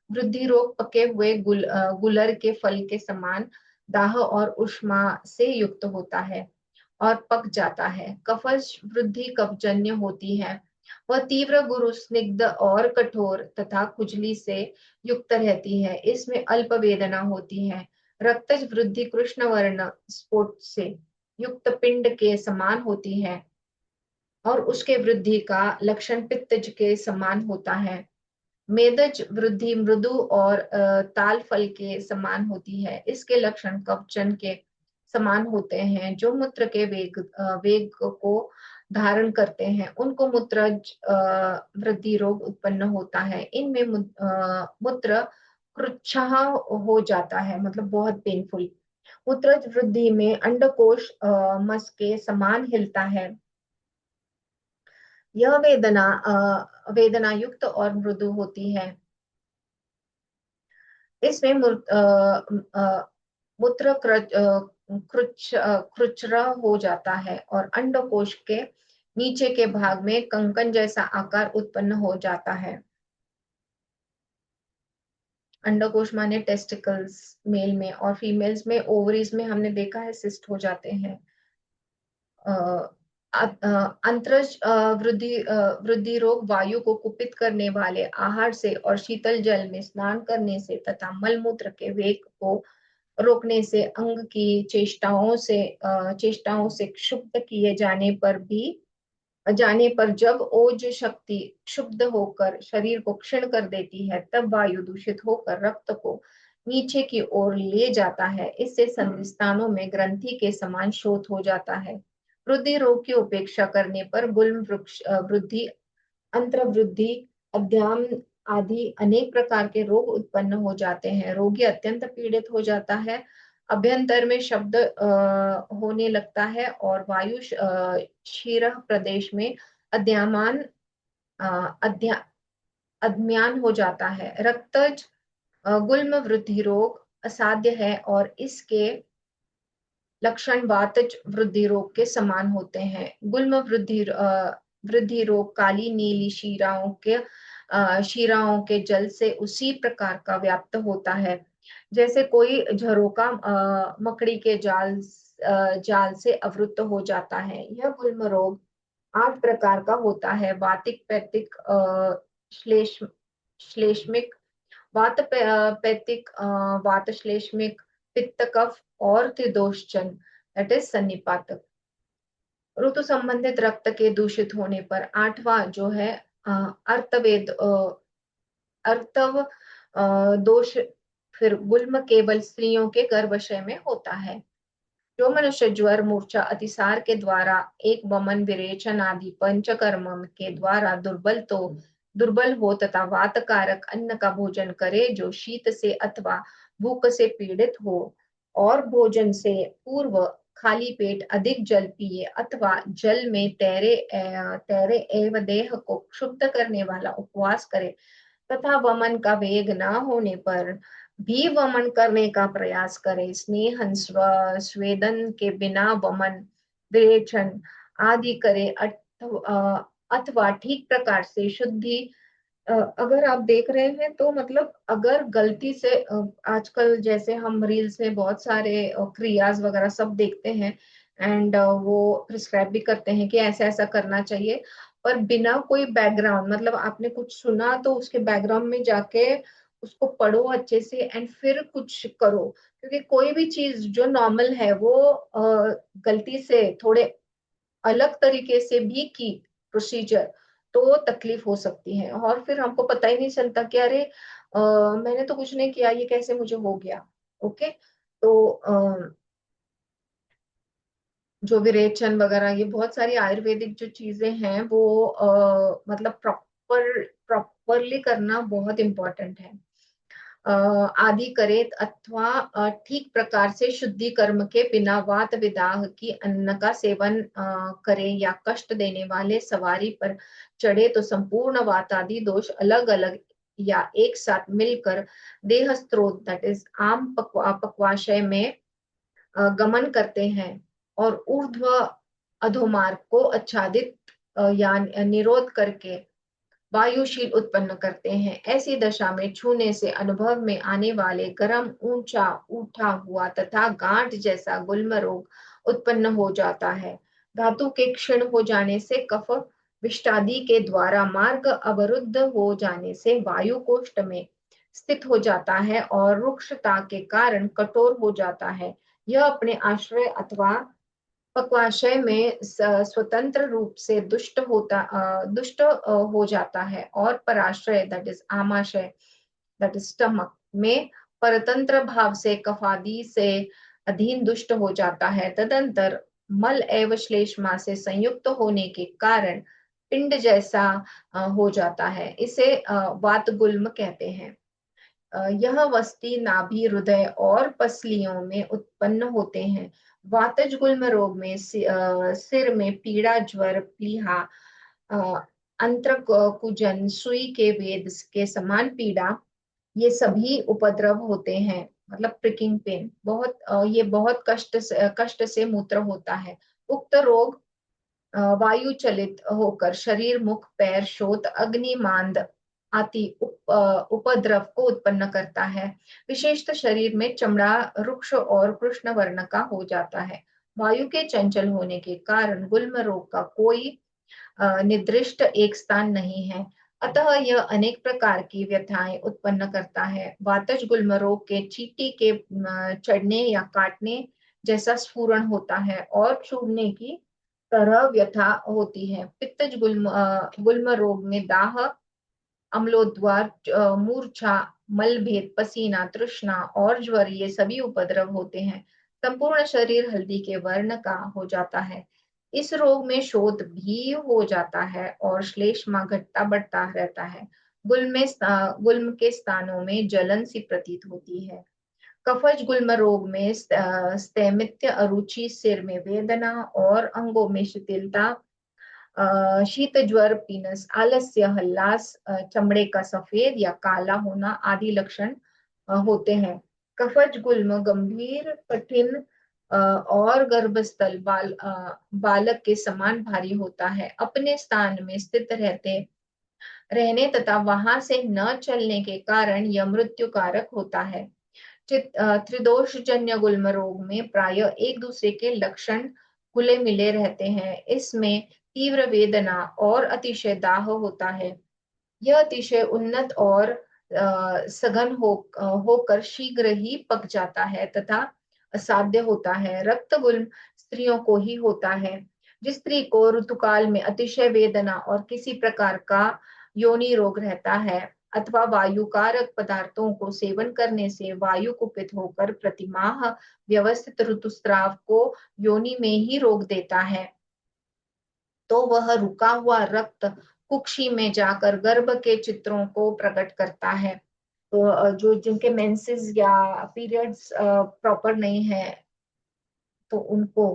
वृद्धि रोग पके हुए गुलर के फल के समान दाह और उष्मा से युक्त होता है और पक जाता है। कफज वृद्धि कफजन्य होती है। वह तीव्र गुरु स्निग्ध और कठोर तथा खुजली से युक्त रहती है। इसमें अल्प वेदना होती है। रक्तज वृद्धि कृष्ण वर्ण स्फोट से युक्त पिंड के समान होती है और उसके वृद्धि का लक्षण पित्तज के समान होता है। मेदज वृद्धि मृदु और ताल फल के समान होती है। इसके लक्षण कवचन के समान होते हैं जो मूत्र के वेग को धारण करते हैं उनको मूत्रज वृद्धि रोग उत्पन्न होता है। इनमें मूत्र कृच्छा हो जाता है, मतलब बहुत पेनफुल। मूत्रज वृद्धि में अंडकोश मस के समान हिलता है। यह वेदना युक्त और मृदु होती है। इसमें मूत्र कृच्छ्र हो जाता है और अंडकोश के नीचे के भाग में कंकन जैसा आकार उत्पन्न हो जाता है। अंडकोश माने टेस्टिकल्स मेल में, और फीमेल्स में ओवरीज में हमने देखा है सिस्ट हो जाते हैं। अंतरज वृद्धि रोग वायु को कुपित करने वाले आहार से और शीतल जल में स्नान करने से तथा मलमूत्र के वेग को रोकने से, अंग की चेष्टाओं से क्षुब्ध किए जाने पर जब ओज शक्ति क्षुब्ध होकर शरीर को क्षीण कर देती है, तब वायु दूषित होकर रक्त को नीचे की ओर ले जाता है। इससे संधिस्थानों में ग्रंथि के समान शोथ हो जाता है। वृद्धि रोग की उपेक्षा करने पर गुल्म वृद्धि, अंत्र वृद्धि, अध्याम आदि अनेक प्रकार के रोग उत्पन्न हो जाते हैं। रोगी अत्यंत पीड़ित हो जाता है, अभ्यंतर में शब्द होने लगता है और वायु शीरा प्रदेश में अद्यामान अ, अद्या अद्म्यान हो जाता है। रक्तज गुल्म वृद्धि रोग असाध्य है और इसके लक्षण वातज वृद्धि रोग के समान होते हैं। गुल्म वृद्धि रोग काली नीली शिराओं के जल से उसी प्रकार का व्याप्त होता है जैसे कोई झरोका मकड़ी के जाल से आवृत हो जाता है। यह गुल्म रोग 8 प्रकार का होता है: वातिक, पैतिक, श्लेष्मिक, पैतिक, वात श्लेष्मिक, पित्त कफ और त्रिदोषजन, दैट इज सन्निपातक। ऋतु संबंधित रक्त के दूषित होने पर आठवां जो है अ, अर्थवेद अर्थव दोष। फिर गुल्म केवल स्त्रियों के गर्भाशय में होता है। जो मनुष्य ज्वर, मूर्छा, अतिसार के द्वारा एक वमन, विरेचन आदि पंचकर्म के द्वारा दुर्बल हो तथा वात कारक अन्न का भोजन करे, जो शीत से अथवा भूख से पीड़ित हो और भोजन से पूर्व खाली पेट अधिक जल पिए अथवा जल में तैरे एवं देह को क्षुब्ध करने वाला उपवास करे तथा वमन का वेग न होने पर भी वमन करने का प्रयास करे, स्नेहन स्वेदन के बिना वमन, विरेचन आदि करे अथवा ठीक प्रकार से शुद्धि। अगर आप देख रहे हैं तो मतलब अगर गलती से आजकल जैसे हम रील्स में बहुत सारे क्रियाज वगैरह सब देखते हैं, एंड वो प्रिस्क्राइब भी करते हैं कि ऐसा ऐसा करना चाहिए, पर बिना कोई बैकग्राउंड, मतलब आपने कुछ सुना तो उसके बैकग्राउंड में जाके उसको पढ़ो अच्छे से एंड फिर कुछ करो। क्योंकि कोई भी चीज जो नॉर्मल है वो गलती से थोड़े अलग तरीके से भी की प्रोसीजर तो तकलीफ हो सकती है, और फिर हमको पता ही नहीं चलता कि अरे मैंने तो कुछ नहीं किया, ये कैसे मुझे हो गया। ओके, तो जो विरेचन वगैरह ये बहुत सारी आयुर्वेदिक जो चीजें हैं वो मतलब प्रॉपरली करना बहुत इम्पोर्टेंट है। आदि करे अथवा ठीक प्रकार से शुद्धि कर्म के बिना वात विदाह की अन्न का सेवन करे या कष्ट देने वाले सवारी पर चढ़े तो संपूर्ण वात आदि दोष अलग अलग या एक साथ मिलकर देह स्त्रोत, दैट इज आम पक्वाशय में गमन करते हैं और ऊर्ध्व अधोमार्ग को आच्छादित या निरोध करके वायुशील उत्पन्न करते हैं। ऐसी दशा में छूने से अनुभव में आने वाले गर्म, ऊंचा उठा हुआ तथा गांठ जैसा गुल्म रोग उत्पन्न हो जाता है। धातु के क्षीण हो जाने से, कफ विष्टादि के द्वारा मार्ग अवरुद्ध हो जाने से वायु कोष्ठ में स्थित हो जाता है और रुक्षता के कारण कठोर हो जाता है। यह अपने आश्रय अथवा पक्वाशय में स्वतंत्र रूप से दुष्ट हो जाता है और पराश्रय, दैट इज आमाशय, दैट इज स्टमक में परतंत्र भाव से कफादी से अधीन दुष्ट हो जाता है। तदंतर मल एवं श्लेष्मा से संयुक्त होने के कारण पिंड जैसा हो जाता है। इसे वातगुल्म कहते हैं। यह वस्ती नाभि, हृदय और पसलियों में उत्पन्न होते हैं। वातज गुल्म रोग में सिर में पीड़ा, ज्वर, प्लीहा, अ, अंत्र कुजन, सुई के वेद के समान पीड़ा, ये सभी उपद्रव होते हैं। मतलब प्रिकिंग पेन, ये बहुत कष्ट से मूत्र होता है। उक्त रोग वायु चलित होकर शरीर, मुख, पैर, शोथ, अग्नि, मांद आदि उपद्रव को उत्पन्न करता है। विशेषतः शरीर में चमड़ा रुक्ष और कृष्ण वर्ण का हो जाता है। वायु के चंचल होने के कारण गुल्म रोग का कोई निर्दिष्ट एक स्थान नहीं है, अतः यह अनेक प्रकार की व्यथाएं उत्पन्न करता है। वातज गुल्म रोग के चींटी के चढ़ने या काटने जैसा स्फुरण होता है और चुभने की तरह व्यथा होती है। पित्तज गुल्म रोग में दाह, अम्लोद्वार, मूर्छा, मलभेद, पसीना, तृष्णा और ज्वर, ये सभी उपद्रव होते हैं। संपूर्ण शरीर हल्दी के वर्ण का हो जाता है। इस रोग में शोथ भी हो जाता है और श्लेष्मा घटता बढ़ता रहता है। गुल्म के स्थानों में जलन सी प्रतीत होती है। कफज गुल्म रोग में स्थैमित्य, अरुचि, सिर में वेदना और अंगों में शिथिलता, शीत, ज्वर, पीनस, आलस्य, हल्लास, चमड़े का सफेद या काला होना आदि लक्षण होते हैं। कफज गुल्म गंभीर, कठिन और गर्भस्थल बालक के समान भारी होता है। अपने स्थान में स्थित रहने तथा वहां से न चलने के कारण यह मृत्यु कारक होता है। त्रिदोष जन्य गुल्म रोग में प्राय एक दूसरे के लक्षण खुले मिले रहते हैं। इसमें तीव्र वेदना और अतिशय दाह होता है। यह अतिशय उन्नत और सघन होकर शीघ्र ही पक जाता है तथा असाध्य होता है। रक्त गुल्म स्त्रियों को ही होता है। जिस स्त्री को ऋतुकाल में अतिशय वेदना और किसी प्रकार का योनि रोग रहता है अथवा वायु कारक पदार्थों को सेवन करने से वायु कुपित होकर प्रतिमाह व्यवस्थित ऋतुस्राव को योनि में ही रोक देता है, तो वह रुका हुआ रक्त कुक्षी में जाकर गर्भ के चित्रों को प्रकट करता है। तो जो जिनके मेंसेस या पीरियड्स प्रॉपर नहीं है, तो उनको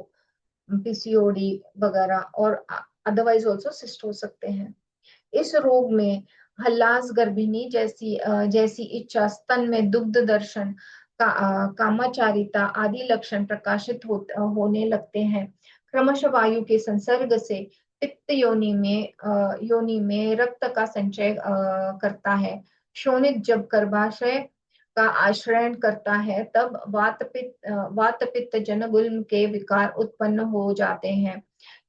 पीसीओडी वगैरह और अदरवाइज ऑल्सो सिस्ट हो सकते हैं। इस रोग में हल्लास, गर्भिणी जैसी इच्छा, स्तन में दुग्ध दर्शन, कामाचारिता आदि लक्षण प्रकाशित होने लगते हैं। क्रमशः वायु के संसर्ग से पित्त योनि में रक्त का संचय करता है। शोणित जब गर्भाशय का आश्रय करता है तब वात पित्त जनगुल्म के विकार उत्पन्न हो जाते हैं।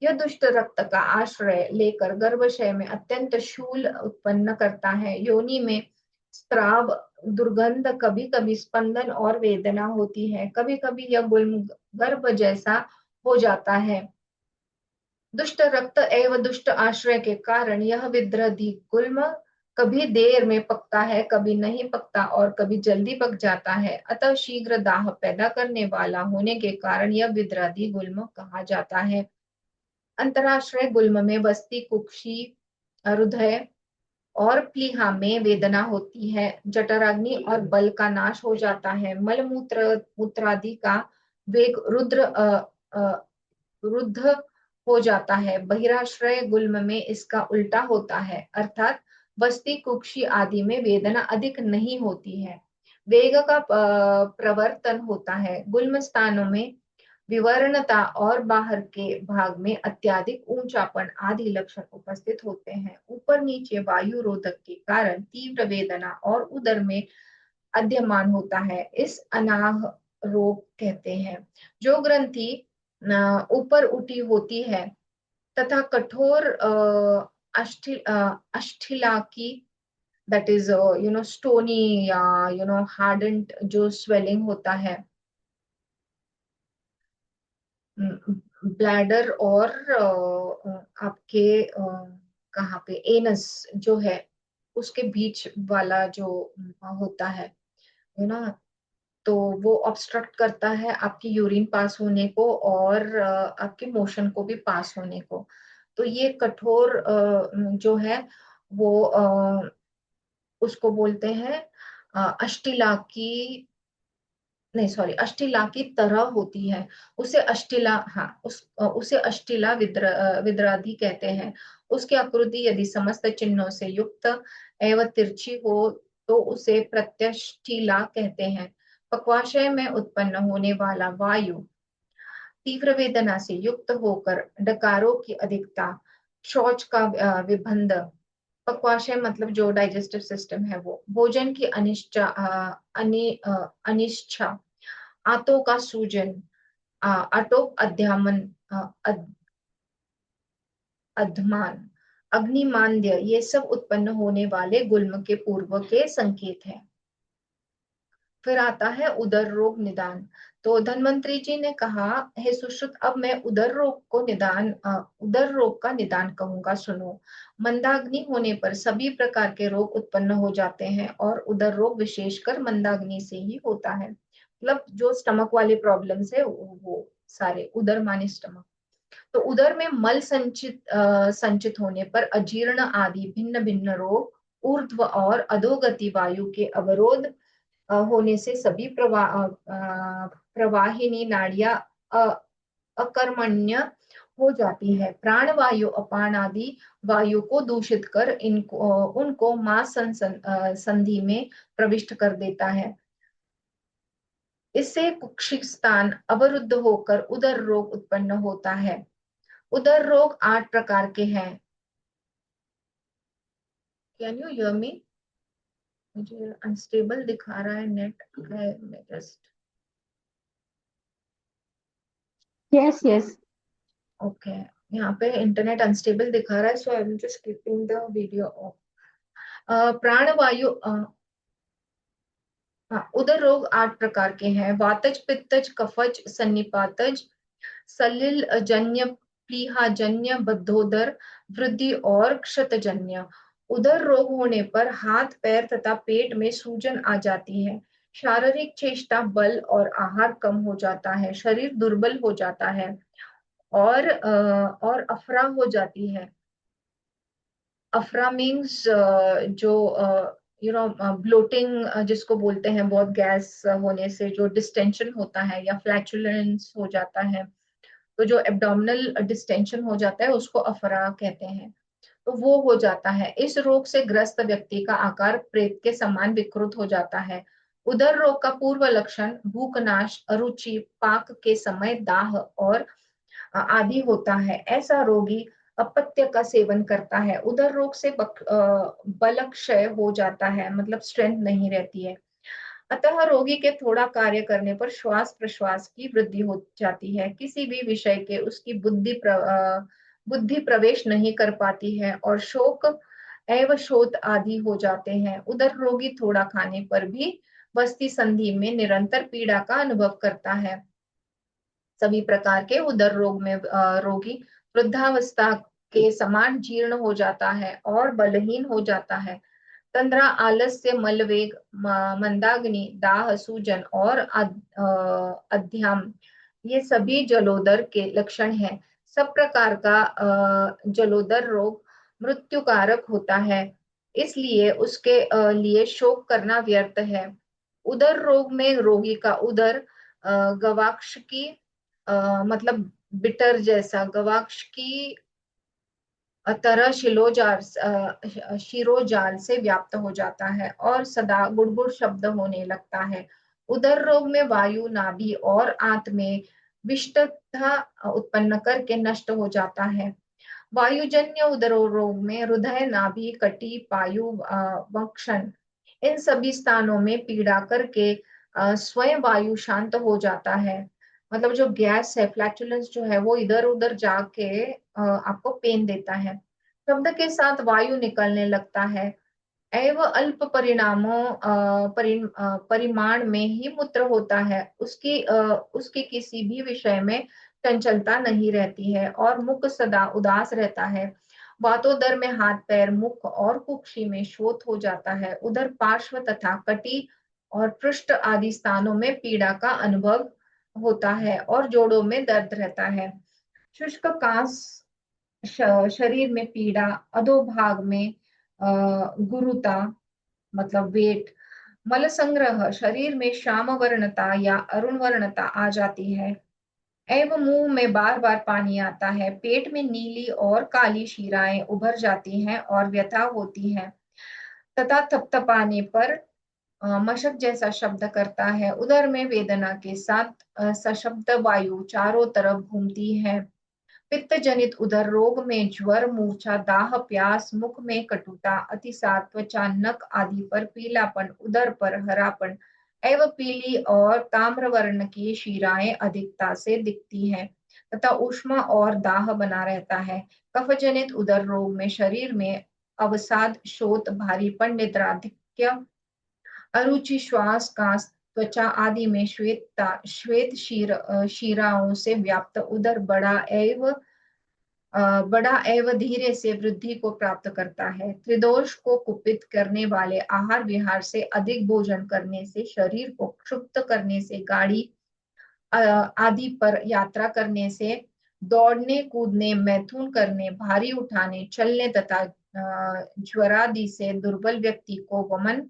यह दुष्ट रक्त का आश्रय लेकर गर्भाशय में अत्यंत शूल उत्पन्न करता है। योनि में स्त्राव, दुर्गंध, कभी कभी स्पंदन और वेदना होती है। कभी कभी यह गुल्म गर्भ जैसा हो जाता है। दुष्ट रक्त एवं दुष्ट आश्रय के कारण यह विद्रधि गुल्म कभी देर में पकता है, कभी नहीं पकता और कभी जल्दी पक जाता है। अतः शीघ्र दाह पैदा करने वाला होने के कारण यह विद्रधि गुल्म कहा जाता है। अंतराश्रय गुल्म में बस्ती, कुक्षी, हृदय और प्लीहा में वेदना होती है। जठराग्नि और बल का नाश हो जाता है। मल मूत्र मूत्रादि का वेग रुद्ध हो जाता है। बहिराश्रय गुल्म में इसका उल्टा होता है, अर्थात बस्ती, कुक्षी आदि में वेदना अधिक नहीं होती है, वेग का प्रवर्तन होता है। गुल्म स्थानों में विवर्णता और बाहर के भाग में अत्यधिक ऊंचापन आदि लक्षण उपस्थित होते हैं। ऊपर नीचे वायु रोधक के कारण तीव्र वेदना और उदर में अद्यमान होता है। इस अनाह रोग कहते हैं। जो ग्रंथि ऊपर उठी होती है तथा कठोर अष्ठिला की, दैट इज स्टोनी या हार्डेंड जो स्वेलिंग होता है ब्लैडर और आपके कहाँ पे एनस जो है उसके बीच वाला जो होता है, यू नो तो वो ऑब्स्ट्रक्ट करता है आपकी यूरिन पास होने को और आपके मोशन को भी पास होने को। तो ये कठोर जो है वो उसको बोलते हैं अष्टिला की, नहीं सॉरी, अष्टिला की तरह होती है। उसे अष्टिला, हाँ उसे अष्टिला विद्राधि कहते हैं। उसकी आकृति यदि समस्त चिन्हों से युक्त एवं तिरछी हो तो उसे प्रत्यष्टिला कहते हैं। पक्वाशय में उत्पन्न होने वाला वायु तीव्र वेदना से युक्त होकर डकारों की अधिकता, शौच का विबंध, पक्वाशय मतलब जो डाइजेस्टिव सिस्टम है वो, भोजन की अनिच्छा, आंतों का सूजन, अटोप अध्यामन, अधमान, अग्निमांद्य, ये सब उत्पन्न होने वाले गुल्म के पूर्व के संकेत हैं। फिर आता है उदर रोग निदान। तो धन्वंतरी जी ने कहा, हे सुश्रुत, अब मैं उदर रोग को उदर रोग का निदान कहूंगा, सुनो। मंदाग्नि होने पर सभी प्रकार के रोग उत्पन्न हो जाते हैं और उदर रोग विशेषकर मंदाग्नि से ही होता है। मतलब जो स्टमक वाले प्रॉब्लम्स है वो सारे, उदर माने स्टमक। तो उदर में मल संचित होने पर अजीर्ण आदि भिन्न भिन्न रोग, ऊर्ध्व और अधोगति वायु के अवरोध होने से सभी प्रवाहिनी नाड़ियां अकर्मण्य हो जाती है। प्राण वायु अपान आदि वायु को दूषित कर उनको मां संधि में प्रविष्ट कर देता है। इससे कुक्षिक स्थान अवरुद्ध होकर उदर रोग उत्पन्न होता है। उदर रोग 8 प्रकार के हैं। Can you hear me? मुझे अनस्टेबल दिखा रहा है नेट। मैं जस्ट, Yes, yes. ओके, यहाँ पे इंटरनेट अनस्टेबल दिखा रहा है, so I am just keeping the video off. प्राणवायु, उदर रोग 8 प्रकार के हैं। वातज, पित्तज, कफज, सन्निपातज, सलिल जन्य, प्लीहाजन्य, बद्धोदर, वृद्धि और क्षतजन्य। उदर रोग होने पर हाथ पैर तथा पेट में सूजन आ जाती है। शारीरिक चेष्टा, बल और आहार कम हो जाता है। शरीर दुर्बल हो जाता है और अफरा हो जाती है। अफरा मीन्स जो ब्लोटिंग जिसको बोलते हैं, बहुत गैस होने से जो डिस्टेंशन होता है या फ्लैचुलेंस हो जाता है, तो जो एब्डोमिनल डिस्टेंशन हो जाता है उसको अफरा कहते हैं। तो वो हो जाता है। इस रोग से ग्रस्त व्यक्ति का आकार प्रेत के समान विकृत हो जाता है। उदर रोग का पूर्व लक्षण भूखनाश, अरुचि, पाक के समय दाह और आदि होता है। ऐसा रोगी अपत्य का सेवन करता है। उदर रोग से बल क्षय हो जाता है, मतलब स्ट्रेंथ नहीं रहती है। अतः रोगी के थोड़ा कार्य करने पर श्वास प्रश्वास की वृद्धि हो जाती है। किसी भी विषय के उसकी बुद्धि प्रवेश नहीं कर पाती है और शोक एवं शोथ आदि हो जाते हैं। उधर रोगी थोड़ा खाने पर भी वस्ती संधि में निरंतर पीड़ा का अनुभव करता है। सभी प्रकार के उदर रोग में रोगी वृद्धावस्था के समान जीर्ण हो जाता है और बलहीन हो जाता है। तंद्रा, आलस्य, मलवेग, मंदाग्नि, दाह, सूजन और अध्याम, ये सभी जलोदर के लक्षण हैं। सब प्रकार का जलोदर रोग मृत्युकारक होता है, इसलिए उसके लिए शोक करना व्यर्थ है। उदर रोग में रोगी का उदर गवाक्ष की मतलब बिटर जैसा, गवाक्ष की तरह शिरोजाल से व्याप्त हो जाता है और सदा गुड़गुड़ शब्द होने लगता है। उदर रोग में वायु नाभि और आंत में विष्टता उत्पन्न करके नष्ट हो जाता है। वायुजन्य उदर रोग में हृदय, नाभि, कटी, पायु, वक्षण, इन सभी स्थानों में पीड़ा करके स्वयं वायु शांत हो जाता है। मतलब जो गैस है, फ्लैचुलेंस जो है, वो इधर उधर जाके आपको पेन देता है। शब्द के साथ वायु निकलने लगता है एवं अल्प परिमाण में ही मूत्र होता है। उसकी किसी भी विषय में चंचलता नहीं रहती है और मुख सदा उदास रहता है। वातोदर में हाथ पैर, मुख और कुक्षि में शोथ हो जाता है। उधर पार्श्व तथा कटी और पृष्ठ आदि स्थानों में पीड़ा का अनुभव होता है और जोड़ों में दर्द रहता है। शुष्क काश शरीर में पीड़ा, अधोभाग में गुरुता मतलब वेट, मल संग्रह, शरीर में श्याम वर्णता या अरुण वर्णता आ जाती है एवं मुंह में बार बार पानी आता है, पेट में नीली और काली शिराएं उभर जाती हैं और व्यथा होती है तथा थपथपाने पर मशक जैसा शब्द करता है। उदर में वेदना के साथ सशब्द वायु चारों तरफ घूमती है। पित्त जनित उदर रोग में ज्वर, मूर्छा, दाह, प्यास, मुख में कटुता, अतिसार, त्वचा, नख आदि पर पीलापन, उदर पर हरापन एवं पीली और ताम्र वर्ण की शिराएं अधिकता से दिखती हैं तथा ऊष्मा और दाह बना रहता है। कफ जनित उदर रोग में शरीर में अवसाद, शोथ, भारीपन, निद्राधिक्य, अरुचि, श्वास, कास, त्वचा आदि में श्वेत शिराओं से व्याप्त उदर बड़ा एवं धीरे से वृद्धि को प्राप्त करता है। त्रिदोष को कुपित करने वाले आहार विहार से, अधिक भोजन करने से, शरीर को क्षुब्ध करने से, गाड़ी आदि पर यात्रा करने से, दौड़ने कूदने, मैथुन करने, भारी उठाने, चलने तथा ज्वरादि से दुर्बल व्यक्ति को वमन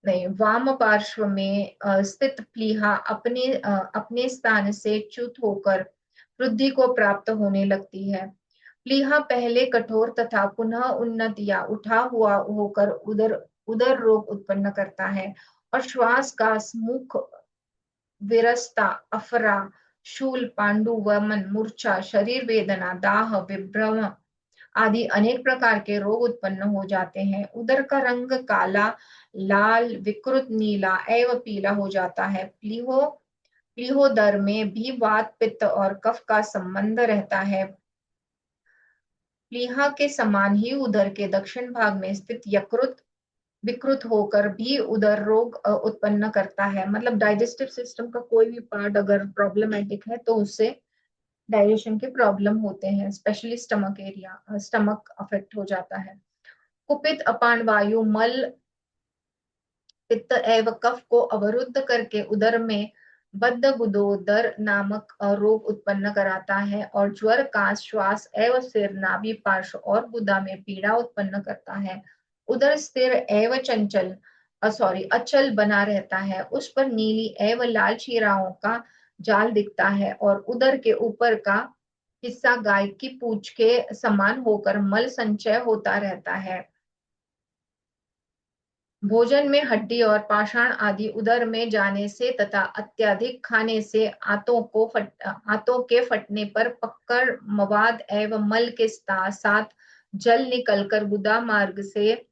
नहीं, वाम पार्श्व में स्थित प्लीहा अपने स्थान से च्युत होकर वृद्धि को प्राप्त होने लगती है। प्लीहा पहले कठोर तथा पुनः उन्नत या उठा हुआ होकर उदर उदर रोग उत्पन्न करता है और श्वास का मुख विरसता, अफरा, शूल, पांडु, वमन, मूर्छा, शरीर वेदना, दाह, विभ्रम आदि अनेक प्रकार के रोग उत्पन्न हो जाते हैं। उदर का रंग काला, लाल, विकृत नीला एवं पीला हो जाता है। प्लीहोदर में भी वात, पित्त और कफ का संबंध रहता है। प्लीहा के समान ही उदर के दक्षिण भाग में स्थित यकृत विकृत होकर भी उदर रोग उत्पन्न करता है। मतलब डाइजेस्टिव सिस्टम का कोई भी पार्ट अगर प्रॉब्लमेटिक है तो उससे डाइजेशन के प्रॉब्लम होते हैं, specially stomach area, stomach affect हो जाता है। कुपित अपान वायु मल, पित्त एवं कफ को अवरुद्ध करके उदर में बद्धगुदोदर नामक रोग उत्पन्न कराता है और ज्वर, काश, श्वास एवं सिर, नाभि, पार्श्व और गुदा में पीड़ा उत्पन्न करता है। उदर स्थिर एवं अचल बना रहता है, उस पर नीली एवं लाल शिराओं का जाल दिखता है और उदर के ऊपर का हिस्सा गाय की पूंछ के समान होकर मल संचय होता रहता है। भोजन में हड्डी और पाषाण आदि उदर में जाने से तथा अत्यधिक खाने से आंतों के फटने पर पक्कड़ मवाद एवं मल के साथ जल निकलकर गुदा मार्ग से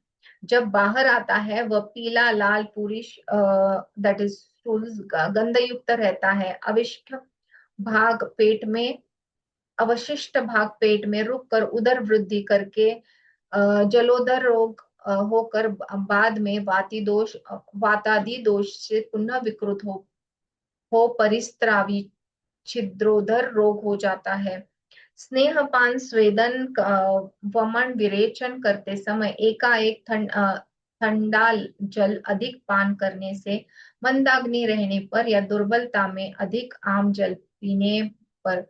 जब बाहर आता है वह पीला, लाल, पूरी दैट इज गंधयुक्त रहता है। अवशिष्ट भाग पेट में रुक कर उदर वृद्धि करके जलोदर रोग होकर बाद में वातादि दोष से पुनः विकृत हो परिस्त्रावी छिद्रोदर रोग हो जाता है। स्नेहपान, स्वेदन, वमन, विरेचन करते समय एकाएक ठंडा जल अधिक पान करने से, मंदाग्नि रहने पर या दुर्बलता में अधिक आम जल पीने पर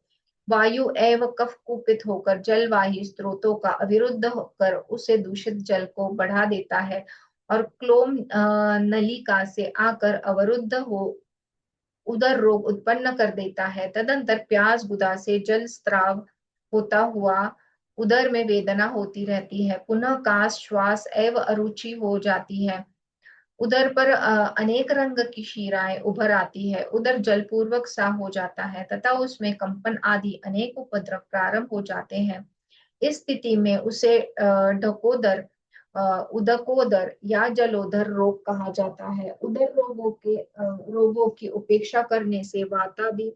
वायु एवं कफ कुपित होकर जलवाही स्रोतों का अविरुद्ध होकर उसे दूषित जल को बढ़ा देता है और क्लोम नलिका से आकर अवरुद्ध हो उदर रोग उत्पन्न कर देता है। तदंतर प्यास, गुदा से जल स्त्राव होता हुआ उदर में वेदना होती रहती है। पुनः काश, श्वास एवं अरुचि हो जाती है। उदर पर अनेक रंग की शिराएं उभर आती है। उदर जलपूर्वक सा हो जाता है तथा उसमें कंपन आदि अनेक उपद्रव प्रारंभ हो जाते हैं। इस स्थिति में उसे ढकोदर, उदकोदर या जलोदर रोग कहा जाता है। उदर रोगों की उपेक्षा करने से वातादि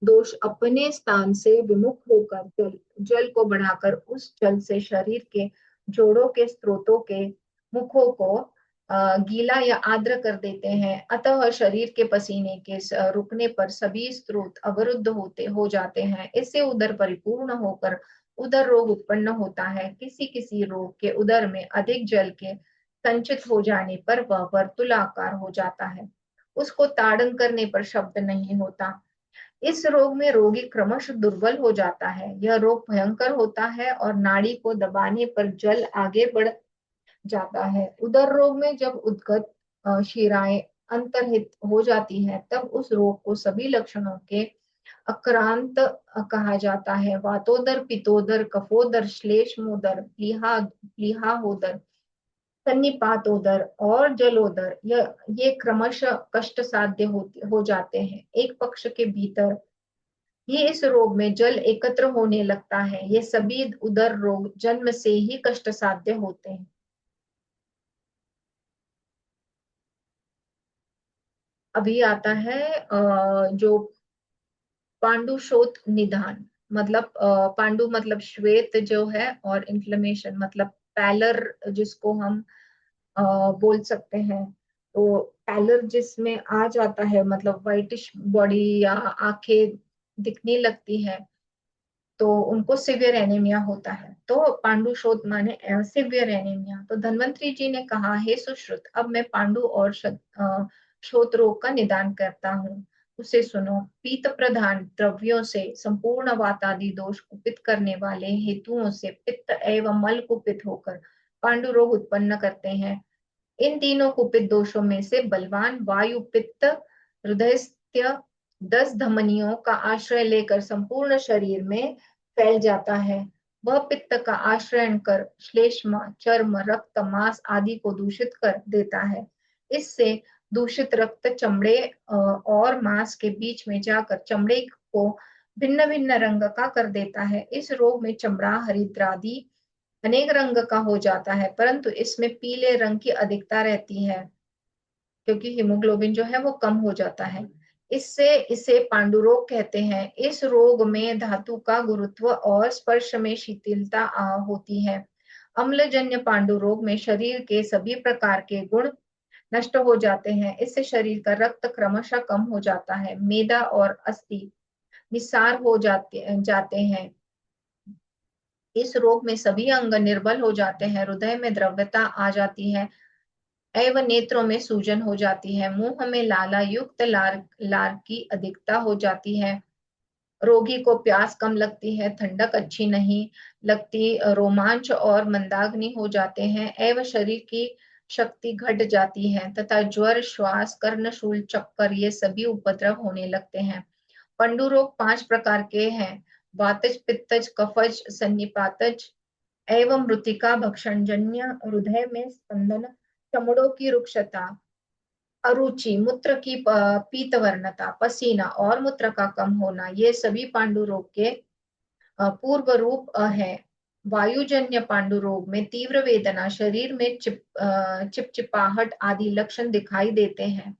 दोष अपने स्थान से विमुख होकर जल को बढ़ाकर उस जल से शरीर के जोड़ों के स्रोतों के मुखों को गीला या आर्द्र कर देते हैं। अतः शरीर के पसीने के रुकने पर सभी स्रोत अवरुद्ध हो जाते हैं। इससे उदर परिपूर्ण होकर उदर रोग उत्पन्न होता है। किसी किसी रोग के उदर में अधिक जल के संचित हो जाने पर वह वर्तुलाकार हो जाता है। उसको ताड़न करने पर शब्द नहीं होता। इस रोग में रोगी क्रमशः दुर्बल हो जाता है। यह रोग भयंकर होता है और नाड़ी को दबाने पर जल आगे बढ़ जाता है। उदर रोग में जब उद्गत शिराएं अंतर्हित हो जाती है, तब उस रोग को सभी लक्षणों के अक्रांत कहा जाता है। वातोदर, पित्तोदर, कफोदर, श्लेष्मोदर, प्लीहाहोदर, सन्निपातोदर और जलोदर, ये क्रमशः कष्ट साध्य हो जाते हैं। एक पक्ष के भीतर ये इस रोग में जल एकत्र होने लगता है। ये सभी उदर रोग जन्म से ही कष्ट साध्य होते हैं। अभी आता है जो पांडुशोथ निदान। मतलब पांडु मतलब श्वेत जो है, और इन्फ्लेमेशन मतलब पैलर, जिसको हम बोल सकते हैं। तो पैलर जिसमें आ जाता है, मतलब व्हाइटिश बॉडी या आंखें दिखने लगती है, तो उनको सिवियर एनीमिया होता है। तो पांडुशोथ माने सिवियर एनीमिया। तो धन्वंतरी जी ने कहा, हे सुश्रुत, अब मैं पांडु और शोथ रोग का निदान करता हूँ, उसे सुनो। पीत प्रधान द्रव्यों से संपूर्ण वातादि दोष कुपित करने वाले हेतुओं से पित्त एवं मल कुपित होकर पांडु रोग उत्पन्न करते हैं। इन तीनों कुपित दोषों में से बलवान वायु पित्त हृदयस्थ्य 10 धमनियों का आश्रय लेकर संपूर्ण शरीर में फैल जाता है। वह पित्त का आश्रय कर श्लेष्मा, चर्म, रक्त, मांस आदि को दूषित कर देता है। इससे दूषित रक्त चमड़े और मांस के बीच में जाकर चमड़े को भिन्न भिन्न रंग का कर देता है। इस रोग में चमड़ा हरिद्रादि अनेक रंग का हो जाता है, परंतु इसमें पीले रंग की अधिकता रहती है, क्योंकि हीमोग्लोबिन जो है वो कम हो जाता है। इससे इसे पांडुरोग कहते हैं। इस रोग में धातु का गुरुत्व और स्पर्श में शिथिलता होती है। अम्लजन्य पांडु रोग में शरीर के सभी प्रकार के गुण नष्ट हो जाते हैं। इससे शरीर का रक्त क्रमशः कम हो जाता है। मेदा और अस्थि निस्सार हो जाते हैं। इस रोग में सभी अंग निर्बल हो जाते हैं। हृदय में द्रव्यता आ जाती है एवं नेत्रों में सूजन हो जाती है। मुंह में लाला युक्त लार की अधिकता हो जाती है। रोगी को प्यास कम लगती है, ठंडक अच्छी नहीं लगती, रोमांच और मंदाग्नि हो जाते हैं एवं शरीर की शक्ति घट जाती है, तथा ज्वर, श्वास, कर्णशूल, चक्कर, ये सभी उपद्रव होने लगते हैं। पंडु रोग 5 प्रकार के हैं। वातज, पित्तज, कफज, सन्निपातज एवं मृतिका भक्षणजन्य, हृदय में स्पंदन, चमड़ों की रुक्षता, अरुचि, मूत्र की पीतवर्णता, पसीना और मूत्र का कम होना, ये सभी पांडु रोग के पूर्व रूप है। वायुजन्य पांडु रोग में तीव्र वेदना, शरीर में चिपचिपाहट आदि लक्षण दिखाई देते हैं।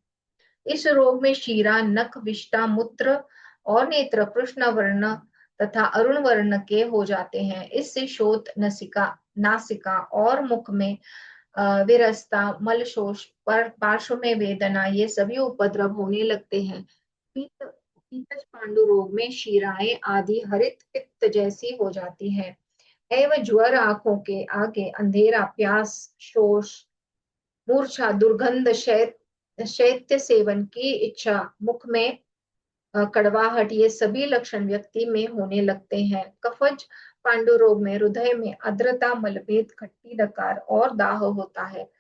इस रोग में शीरा, नख, विष्ठा, मूत्र और नेत्र कृष्ण वर्ण तथा अरुण वर्ण के हो जाते हैं। इससे शोथ, नासिका और मुख में विरसता, मलशोष, पर पार्श्व में वेदना, ये सभी उपद्रव होने लगते हैं। पीतज पांडु रोग में शीराएं आदि हरित पित्त जैसी हो जाती है एवं ज्वर, आंखों के आगे अंधेरा, प्यास, शोष, मूर्छा, दुर्गंध, शैत्य सेवन की इच्छा, मुख में कड़वाहट, ये सभी लक्षण व्यक्ति में होने लगते हैं। कफज पांडु रोग में हृदय में आर्द्रता, मलभेद, खट्टी डकार और दाह होता है।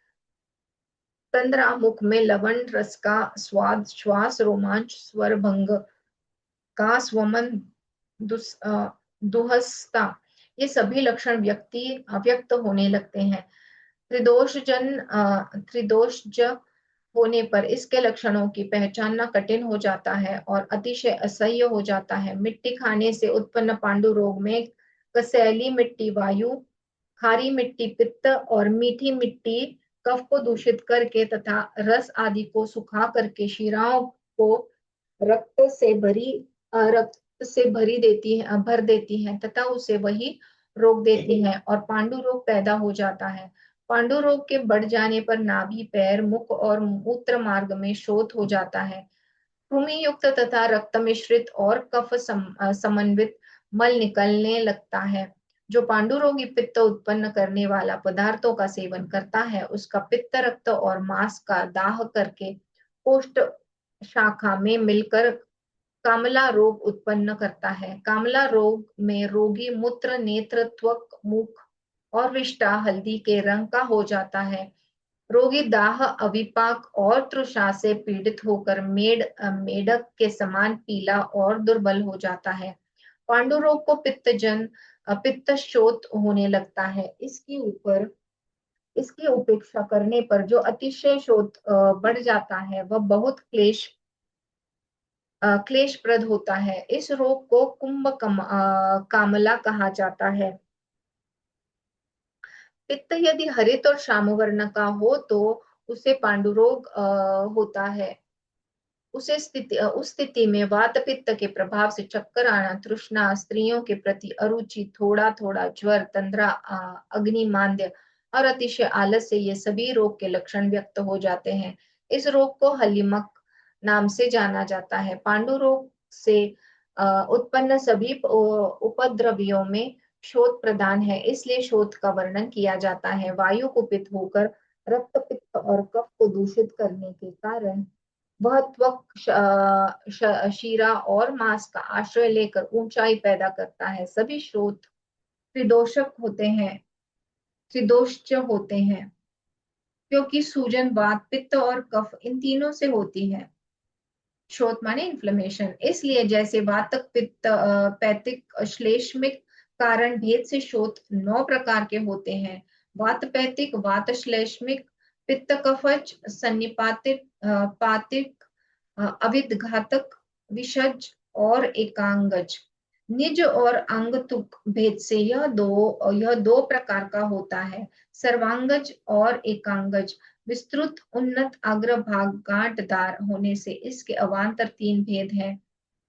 तंद्रा, मुख में लवण रस का स्वाद, श्वास, रोमांच, स्वर भंग का स्वमन, दुहस्ता, ये सभी लक्षण व्यक्ति अव्यक्त होने लगते हैं। त्रिदोषज होने पर इसके लक्षणों की पहचानना कठिन हो जाता है और अतिशय असह्य हो जाता है। मिट्टी खाने से उत्पन्न पांडु रोग में कसैली मिट्टी वायु, खारी मिट्टी पित्त और मीठी मिट्टी कफ को दूषित करके तथा रस आदि को सुखा करके शिराओं को रक्त से भरी देती है, भर देती है तथा उसे वही रोक देती है और पांडु रोग पैदा हो जाता है। पांडु रोग के बढ़ जाने पर नाभि, पैर, मुख और मूत्र मार्ग में शोथ हो जाता है। कृमि युक्त तथा रक्त मिश्रित और कफ समन्वित मल निकलने लगता है। जो पांडु रोगी पित्त उत्पन्न करने वाला पदार्थों का सेवन करता है, उसका पित्त रक्त और मांस का दाह करके कोष्ठ शाखा में मिलकर कामला रोग उत्पन्न करता है। कामला रोग में रोगी मूत्र, नेत्र, त्वक, मुख और विष्ठा हल्दी के रंग का हो जाता है। रोगी दाह, अविपाक और तृषा से पीड़ित होकर मेढक के समान पीला और दुर्बल हो जाता है। पांडु रोग को पित्त शोथ होने लगता है। इसकी उपेक्षा करने पर जो अतिशय शोथ बढ़ जाता है, वह बहुत क्लेशप्रद होता है। इस रोग को कामला कहा जाता है। पित्त यदि हरित और श्याम वर्ण का हो तो उसे पांडुरोग होता है। उस स्थिति में वात पित्त के प्रभाव से चक्कर आना, तृष्णा, स्त्रियों के प्रति अरुचि, थोड़ा थोड़ा ज्वर, तंद्रा, अग्निमांद्य और अतिशय आलस से ये सभी रोग के लक्षण व्यक्त हो जाते हैं। इस रोग को हल्लीमक नाम से जाना जाता है। पांडु रोग से उत्पन्न सभी उपद्रवियों में शोथ प्रधान है, इसलिए शोथ का वर्णन किया जाता है। वायु कुपित होकर रक्त, पित्त और कफ को दूषित करने के कारण वह त्वक, शीरा और मांस का आश्रय लेकर ऊंचाई पैदा करता है। सभी शोथ त्रिदोषक होते हैं, त्रिदोष होते हैं, क्योंकि सूजन, वात, पित्त और कफ इन तीनों से होती है। शोथ माने इन्फ्लेमेशन। इसलिए जैसे वातक, पित्त, पैतिक, श्लेष्मिक कारण भेद से शोथ 9 प्रकार के होते हैं। वातपैतिक, वात श्लेष्मिक, पित्त कफज, सन्निपातिक, पातिक, अविद्घातक, विषज और एकांगज। निज और अंगतुक भेद से यह दो प्रकार का होता है। सर्वांगज और एकांगज। विस्तृत, उन्नत, अग्रभाग गांठदार होने से इसके अवान्तर 3 भेद हैं।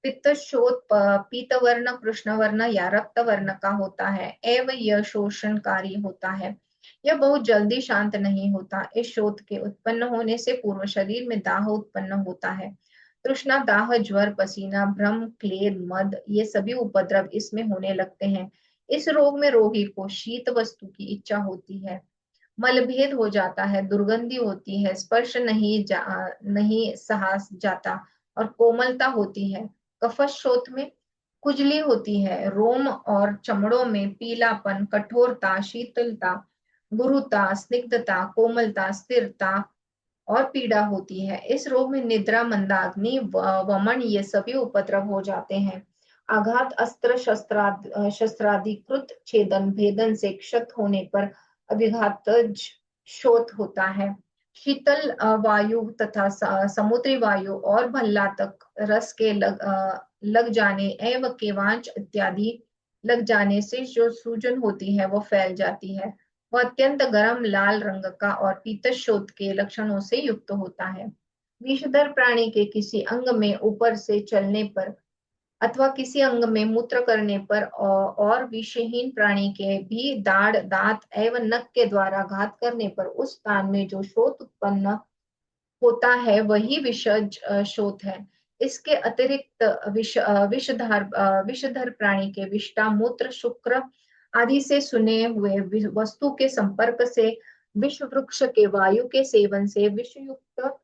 पित्त शोथ पीतवर्ण, कृष्णवर्ण या रक्तवर्ण का होता है एवं यह शोषणकारी होता है। यह बहुत जल्दी शांत नहीं होता। इस शोथ के उत्पन्न होने से पूर्व शरीर में दाह उत्पन्न होता है। तृष्णा, दाह, ज्वर, पसीना, भ्रम, क्लेद, मद ये सभी उपद्रव इसमें होने लगते हैं। इस रोग में रोगी को शीत वस्तु की इच्छा होती है, मलभेद हो जाता है, दुर्गंधी होती है, स्पर्श नहीं सहा जाता और कोमलता होती है। कफशोथ में खुजली होती है, रोम और चमड़ों में पीलापन, कठोरता, शीतलता, गुरुता, स्निग्धता, कोमलता, स्थिरता और पीड़ा होती है। इस रोग में निद्रा, मंदाग्नि, वमन ये सभी उपद्रव हो जाते हैं। आघात, अस्त्र शस्त्राधिकृत छेदन, भेदन से क्षत होने पर अभिघातज शोथ होता है। शीतल वायु तथा समुद्री वायु और भल्लातक रस के लग जाने एवं केवांच इत्यादि लग जाने से जो सूजन होती है वो फैल जाती है। वह अत्यंत गर्म लाल रंग का और पीतशोथ के लक्षणों से युक्त होता है। विषधर प्राणी के किसी अंग में ऊपर से चलने पर अथवा किसी अंग में मूत्र करने पर और विषहीन प्राणी के भी दाढ़, दांत एवं नख के द्वारा घात करने पर उस स्थान में जो शोथ उत्पन्न होता है वही विषज शोथ है। इसके अतिरिक्त विषधर प्राणी के विष्ठा, मूत्र, शुक्र आदि से सुने हुए वस्तु के संपर्क से, विष वृक्ष के वायु के सेवन से, विषयुक्त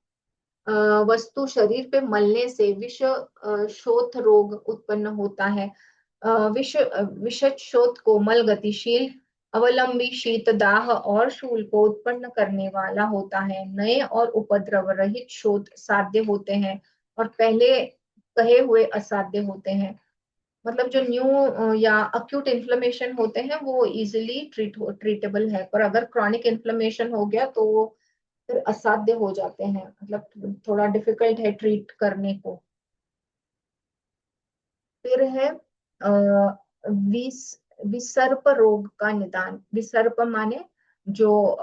वस्तु शरीर पे मलने से शोथ रोग उत्पन्न होता है। विषज शोथ कोमल, गतिशील, अवलंबी, शीत, दाह और शूल को उत्पन्न करने वाला होता है। नए और उपद्रव रहित शोथ साध्य होते हैं और पहले कहे हुए असाध्य होते हैं। मतलब जो न्यू या अक्यूट इन्फ्लेमेशन होते हैं वो इजिली ट्रीटेबल है, पर अगर क्रॉनिक इन्फ्लेमेशन हो गया तो वो फिर असाध्य हो जाते हैं, मतलब थोड़ा डिफिकल्ट है ट्रीट करने को। फिर है विसर्प रोग का निदान। विसर्प माने जो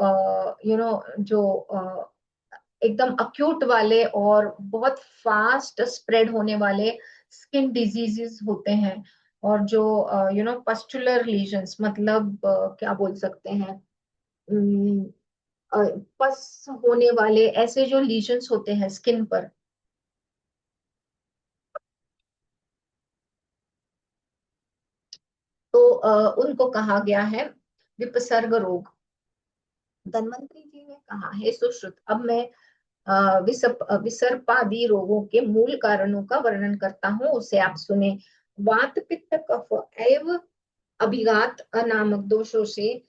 जो एकदम अक्यूट वाले और बहुत फास्ट स्प्रेड होने वाले स्किन डिजीजेस होते हैं, और जो पस्टुलर लीजन्स, मतलब क्या बोल सकते हैं, अम, पस होने वाले ऐसे जो लीजन्स होते हैं स्किन पर, तो उनको कहा गया है विपसर्ग रोग। धन्वंतरी जी ने कहा है सुश्रुत। अब मैं विसर्पादि रोगों के मूल कारणों का वर्णन करता हूँ, उसे आप सुने। वात पित्त कफ एवं अभिघात नामक दोषों से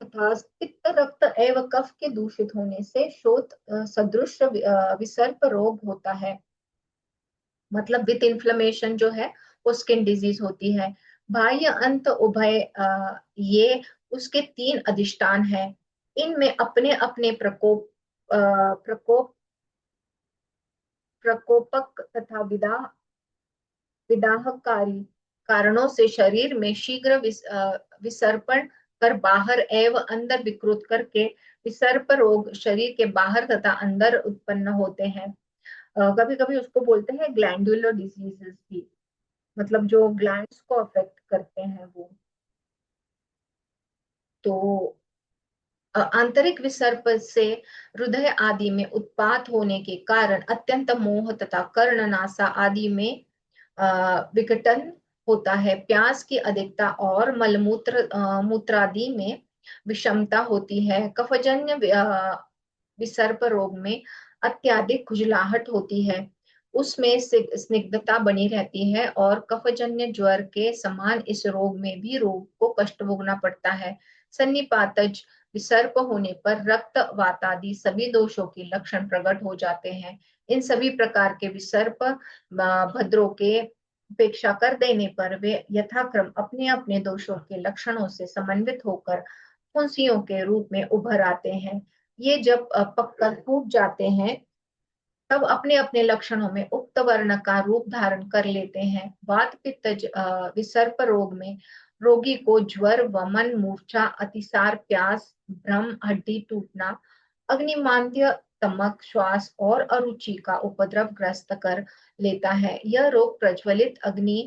तथा पित्त रक्त एवं कफ के दूषित होने से शोथ सदृश विसर्प रोग होता है। मतलब विथ इन्फ्लेमेशन जो है वो स्किन डिजीज होती है। बाह्य अंत उभय ये उसके 3 अधिष्ठान है। इनमें अपने अपने प्रकोप प्रकोपक तथा विदाहकारी कारणों से शरीर में शीघ्र विसर्पण कर बाहर एवं अंदर विकृत करके विसर्प रोग शरीर के बाहर तथा अंदर उत्पन्न होते हैं। कभी कभी उसको बोलते हैं ग्लैंडुलर डिजीजेस भी, मतलब जो ग्लैंड्स को अफेक्ट करते हैं वो। तो आंतरिक विसर्प से हृदय आदि में उत्पात होने के कारण अत्यंत मोह तथा कर्णनासा आदि में विघटन होता है। प्यास की अधिकता और मलमूत्र मूत्रादि में विषमता होती है। कफजन्य विसर्प रोग में अत्यधिक खुजलाहट होती है, उसमें स्निग्धता बनी रहती है और कफजन्य ज्वर के समान इस रोग में भी रोग को कष्ट भोगना पड़ता है। सन्निपातज विसर्प होने पर रक्त वातादि सभी दोषों के लक्षण प्रकट हो जाते हैं। इन सभी प्रकार के विसर्प भद्रों के उपेक्षा कर देने पर वे यथाक्रम अपने अपने दोषों के लक्षणों से समन्वित होकर फुंसियों के रूप में उभर आते हैं। ये जब पककर टूट जाते हैं तब अपने अपने लक्षणों में उक्त वर्ण का रूप धारण कर लेते हैं। वात पित्त विसर्प रोग में रोगी को ज्वर वमन मूर्छा अतिसार प्यास भ्रम हड्डी टूटना अग्निमांद्य तमक श्वास और अरुचि का उपद्रव ग्रस्त कर लेता है। यह रोग प्रज्वलित अग्नि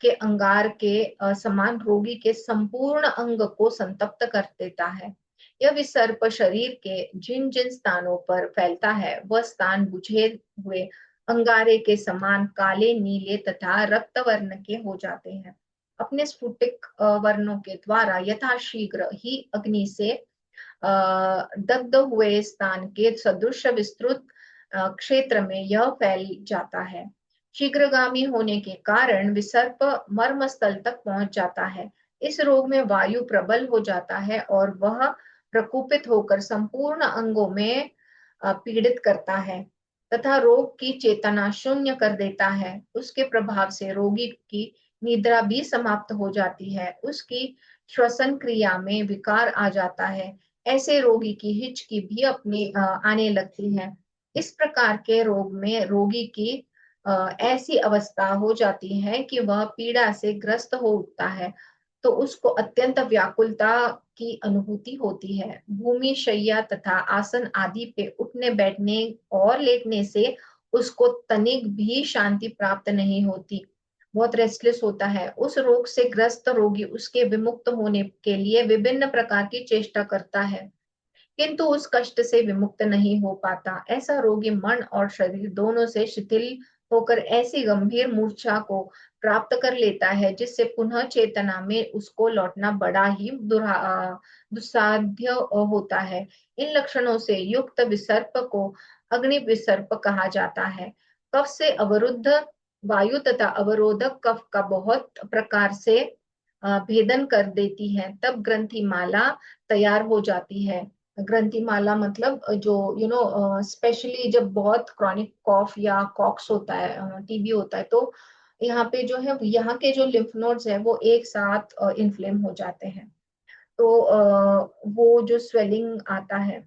के अंगार के समान रोगी के संपूर्ण अंग को संतप्त कर देता है। यह विसर्प शरीर के जिन जिन स्थानों पर फैलता है वह स्थान बुझे हुए अंगारे के समान काले नीले तथा रक्त वर्ण के हो जाते हैं। अपने स्फुटिक वर्णों के द्वारा यथाशीघ्र ही अग्नि से दग्ध हुए स्थान के सदृश विस्तृत क्षेत्र में यह फैल जाता है। शीघ्रगामी होने के कारण विसर्प मर्म स्थल तक पहुंच जाता है। इस रोग में वायु प्रबल हो जाता है और वह प्रकोपित होकर संपूर्ण अंगों में पीड़ित करता है तथा रोग की चेतना शून्य कर देता है। उसके प्रभाव से रोगी की निद्रा भी समाप्त हो जाती है, उसकी श्वसन क्रिया में विकार आ जाता है। ऐसे रोगी की हिचकी भी अपनी आने लगती है। इस प्रकार के रोग में रोगी की ऐसी अवस्था हो जाती है कि वह पीड़ा से ग्रस्त हो उठता है, तो उसको अत्यंत व्याकुलता की अनुभूति होती है। भूमि शैया तथा आसन आदि पे उठने बैठने और लेटने से उसको तनिक भी शांति प्राप्त नहीं होती, बहुत रेस्टलेस होता है। उस रोग से ग्रस्त रोगी उसके विमुक्त होने के लिए विभिन्न प्रकार की चेष्टा करता है, किंतु उस कष्ट से विमुक्त नहीं हो पाता। ऐसा रोगी मन और शरीर दोनों से शिथिल होकर ऐसी गंभीर मूर्छा को प्राप्त कर लेता है जिससे पुनः चेतना में उसको लौटना बड़ा ही दुस्साध्य होता है। इन लक्षणों से युक्त विसर्प को अग्नि विसर्प कहा जाता है। कफ से अवरुद्ध वायु तथा अवरोधक कफ का बहुत प्रकार से भेदन कर देती है, तब ग्रंथि माला तैयार हो जाती है। ग्रंथि माला मतलब जो स्पेशली जब बहुत क्रॉनिक कॉफ या कॉक्स होता है, टीबी होता है, तो यहाँ पे जो है यहाँ के जो लिम्फ नोड्स है वो एक साथ इन्फ्लेम हो जाते हैं, तो वो जो स्वेलिंग आता है,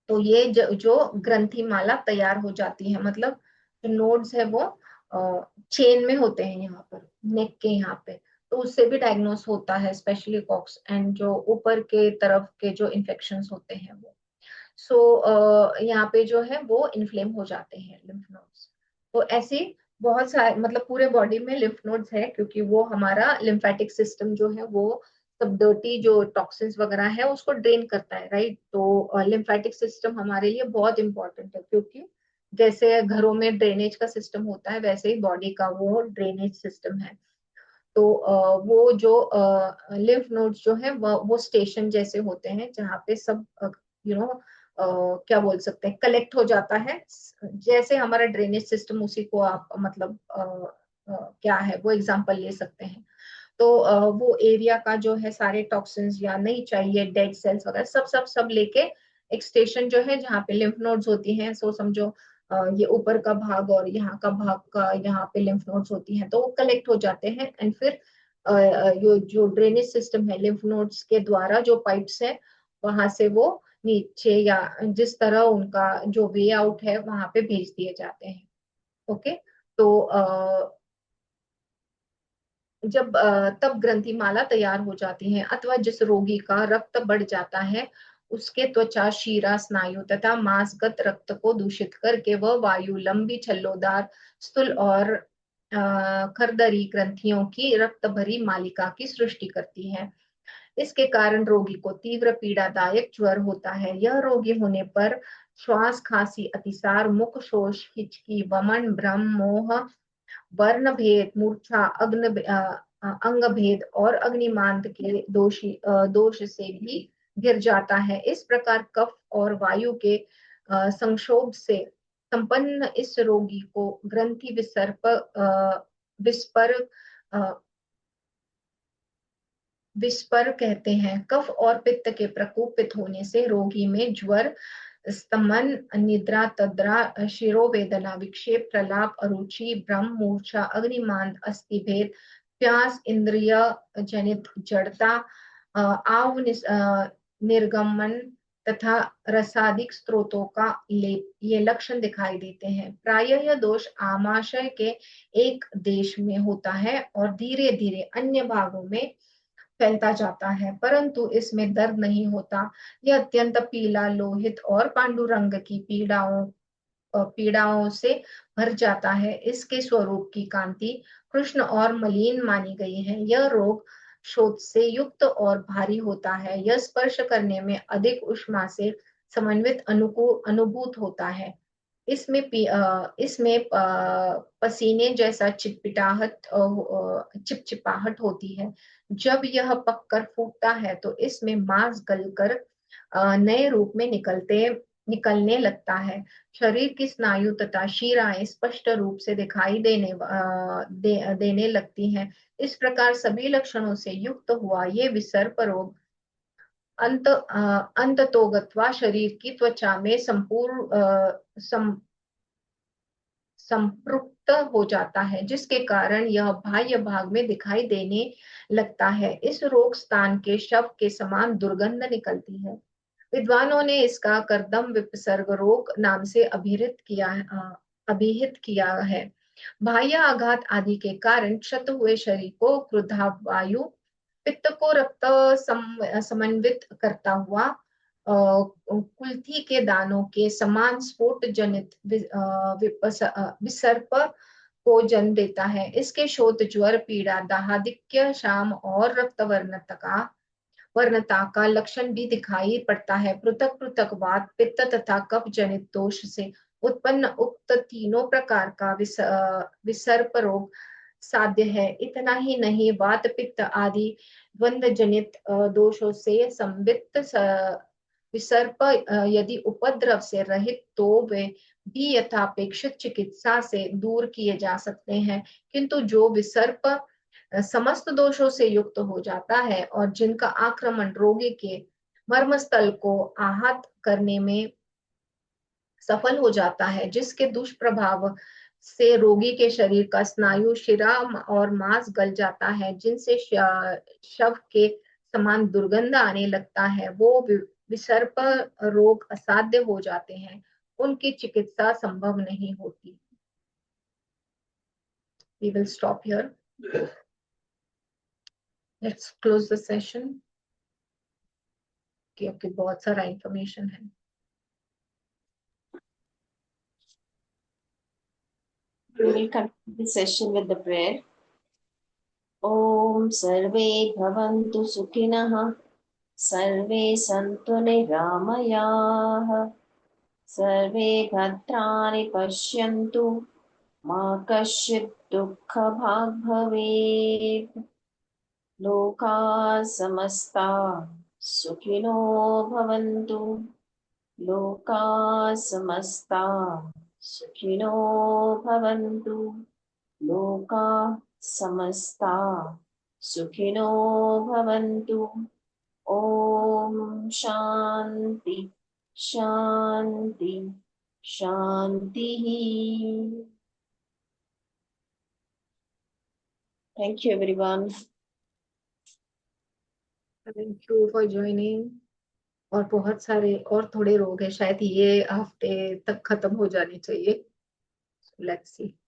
तो ये जो ग्रंथि माला तैयार हो जाती है, मतलब जो नोड्स है वो चेन में होते हैं यहाँ पर नेक के यहाँ पे, तो उससे भी डायग्नोस होता है स्पेशली कॉक्स एंड जो ऊपर के तरफ के जो इन्फेक्शंस होते हैं वो। सो यहाँ पे जो है वो इन्फ्लेम हो जाते हैं लिम्फ नोड्स। तो ऐसे बहुत सारे, मतलब पूरे बॉडी में लिम्फ नोड्स है क्योंकि वो हमारा लिम्फेटिक सिस्टम जो है वो सब डर्टी जो टॉक्सिन्स वगैरह है उसको ड्रेन करता है, राइट। तो लिम्फेटिक सिस्टम हमारे लिए बहुत इंपॉर्टेंट है, क्योंकि जैसे घरों में ड्रेनेज का सिस्टम होता है वैसे ही बॉडी का वो ड्रेनेज सिस्टम है। तो वो जो लिम्फ नोड्स जो है वो स्टेशन जैसे होते हैं जहाँ पे सब यू नो क्या बोल सकते हैं, कलेक्ट हो जाता है। जैसे हमारा ड्रेनेज सिस्टम, उसी को आप मतलब क्या है वो एग्जांपल ले सकते हैं। तो वो एरिया का जो है सारे टॉक्सिन्स या नहीं चाहिए डेड सेल्स वगैरह सब सब सब लेके एक स्टेशन जो है जहाँ पे लिम्फ नोड्स होती हैं, सो समझो ये ऊपर का भाग और यहाँ का भाग का यहाँ पे लिम्फ नोड्स होती हैं, तो वो कलेक्ट हो जाते हैं एंड फिर यो जो ड्रेनेज सिस्टम है लिम्फ नोड्स के द्वारा जो पाइप्स है वहां से वो नीचे या जिस तरह उनका जो वे आउट है वहां पे भेज दिए जाते हैं। ओके। तो जब तब ग्रंथिमाला तैयार हो जाती है अथवा जिस रोगी का रक्त बढ़ जाता है उसके त्वचा, शीरा, स्नायु तथा मांसगत रक्त को दूषित करके वह वायु लंबी छल्लोदार स्थूल और खरदरी ग्रंथियों की रक्त भरी मालिका की सृष्टि करती है। इसके कारण रोगी को तीव्र पीड़ादायक ज्वर होता है। यह रोगी होने पर श्वास, खांसी, अतिसार, मुख शोष, हिचकी, वमन, भ्रम, मोह, वर्ण भेद, मूर्छा, अंग भेद और अग्निमांद के दोष से भी गिर जाता है। इस प्रकार कफ और वायु के संक्षोभ से संपन्न इस रोगी को ग्रंथि विस्पर विस्पर कहते हैं। कफ और पित्त के प्रकोपित होने से रोगी में ज्वर, स्तमन, निद्रा, तद्रा, शिरोवेदना, विक्षेप, प्रलाप, अरुचि, भ्रम, मूर्छा, अग्निमांद, अस्थिभेद, प्यास, इंद्रिय जनित जड़ता, निर्गमन तथा रसादिक स्रोतों का लेप, ये लक्षण दिखाई देते हैं। प्रायः यह दोष आमाशय के एक देश में होता है और धीरे धीरे अन्य भागों में फैलता जाता है, परंतु इसमें दर्द नहीं होता। यह अत्यंत पीला, लोहित और पांडुरंग की पीड़ाओं से भर जाता है। इसके स्वरूप की कांति कृष्ण और मलिन मानी गई है। यह रोग शोथ से युक्त और भारी होता है। यह स्पर्श करने में अधिक उष्मा से समन्वित अनुकूल अनुभूत होता है। इसमें पसीने जैसा चिपचिपाहट होती है। जब यह पककर फूटता है तो इसमें मांस गलकर नए रूप में निकलने लगता है। शरीर की स्नायु तथा शिराएं स्पष्ट रूप से दिखाई देने लगती हैं। इस प्रकार सभी लक्षणों से युक्त हुआ ये विसर्प रोग अंततोगत्वा शरीर की त्वचा में संपृक्त हो जाता है, जिसके कारण यह बाह्य भाग में दिखाई देने लगता है। इस रोग स्थान के शव के समान दुर्गंध निकलती है। विद्वानों ने इसका कर्दम विपसर्ग रोग नाम से अभिहित किया है। बाह्य आघात आदि के कारण क्षत हुए शरीर को क्रुद्धावायु पित्त को रक्त समन्वित करता हुआ कुल्थी के दानों के समान स्फोट जनित विसर्प को जन्म देता है। इसके शोथ, ज्वर, पीड़ा, दाहादिक्य, शाम और रक्त वर्णता का लक्षण भी दिखाई पड़ता है। पृथक पृथक वात, पित्त तथा कफ जनित दोष से उत्पन्न उक्त तीनों प्रकार का विसर्प रोग साध्य है। इतना ही नहीं, वात, पित्त आदि द्वंद्व जनित दोषों से संबित विसर्प यदि उपद्रव से रहित तो वे भी यथापेक्षित चिकित्सा से दूर किए जा सकते हैं। किंतु जो विसर्प समस्त दोषों से युक्त हो जाता है और जिनका आक्रमण रोगी के मर्मस्थल को आहत करने में सफल हो जाता है, जिसके दुष्प्रभाव से रोगी के शरीर का स्नायु, शिरा और मांस गल जाता है, जिनसे शव के समान दुर्गंध आने लगता है, वो विसर्प रोग असाध्य हो जाते हैं। उनकी चिकित्सा संभव नहीं होती। We will stop here. Let's close the session. क्योंकि बहुत सारा इंफॉर्मेशन है। We will conclude the session with the prayer. Om Sarve Bhavantu Sukhinah, Sarve Santu Niramayah, Sarve Bhadrani Pashyantu, Ma Kaschit Dukkha Bhag Bhavet, Loka Samasta Sukhino Bhavantu. लोका समस्ता सुखिनो भवन्तु। लोका समस्ता सुखिनो भवन्तु। ओम शांति शांति शांति। Thank you everyone. Thank you for joining. और बहुत सारे और थोड़े रोग है, शायद ये हफ्ते तक खत्म हो जाने चाहिए। Let's see.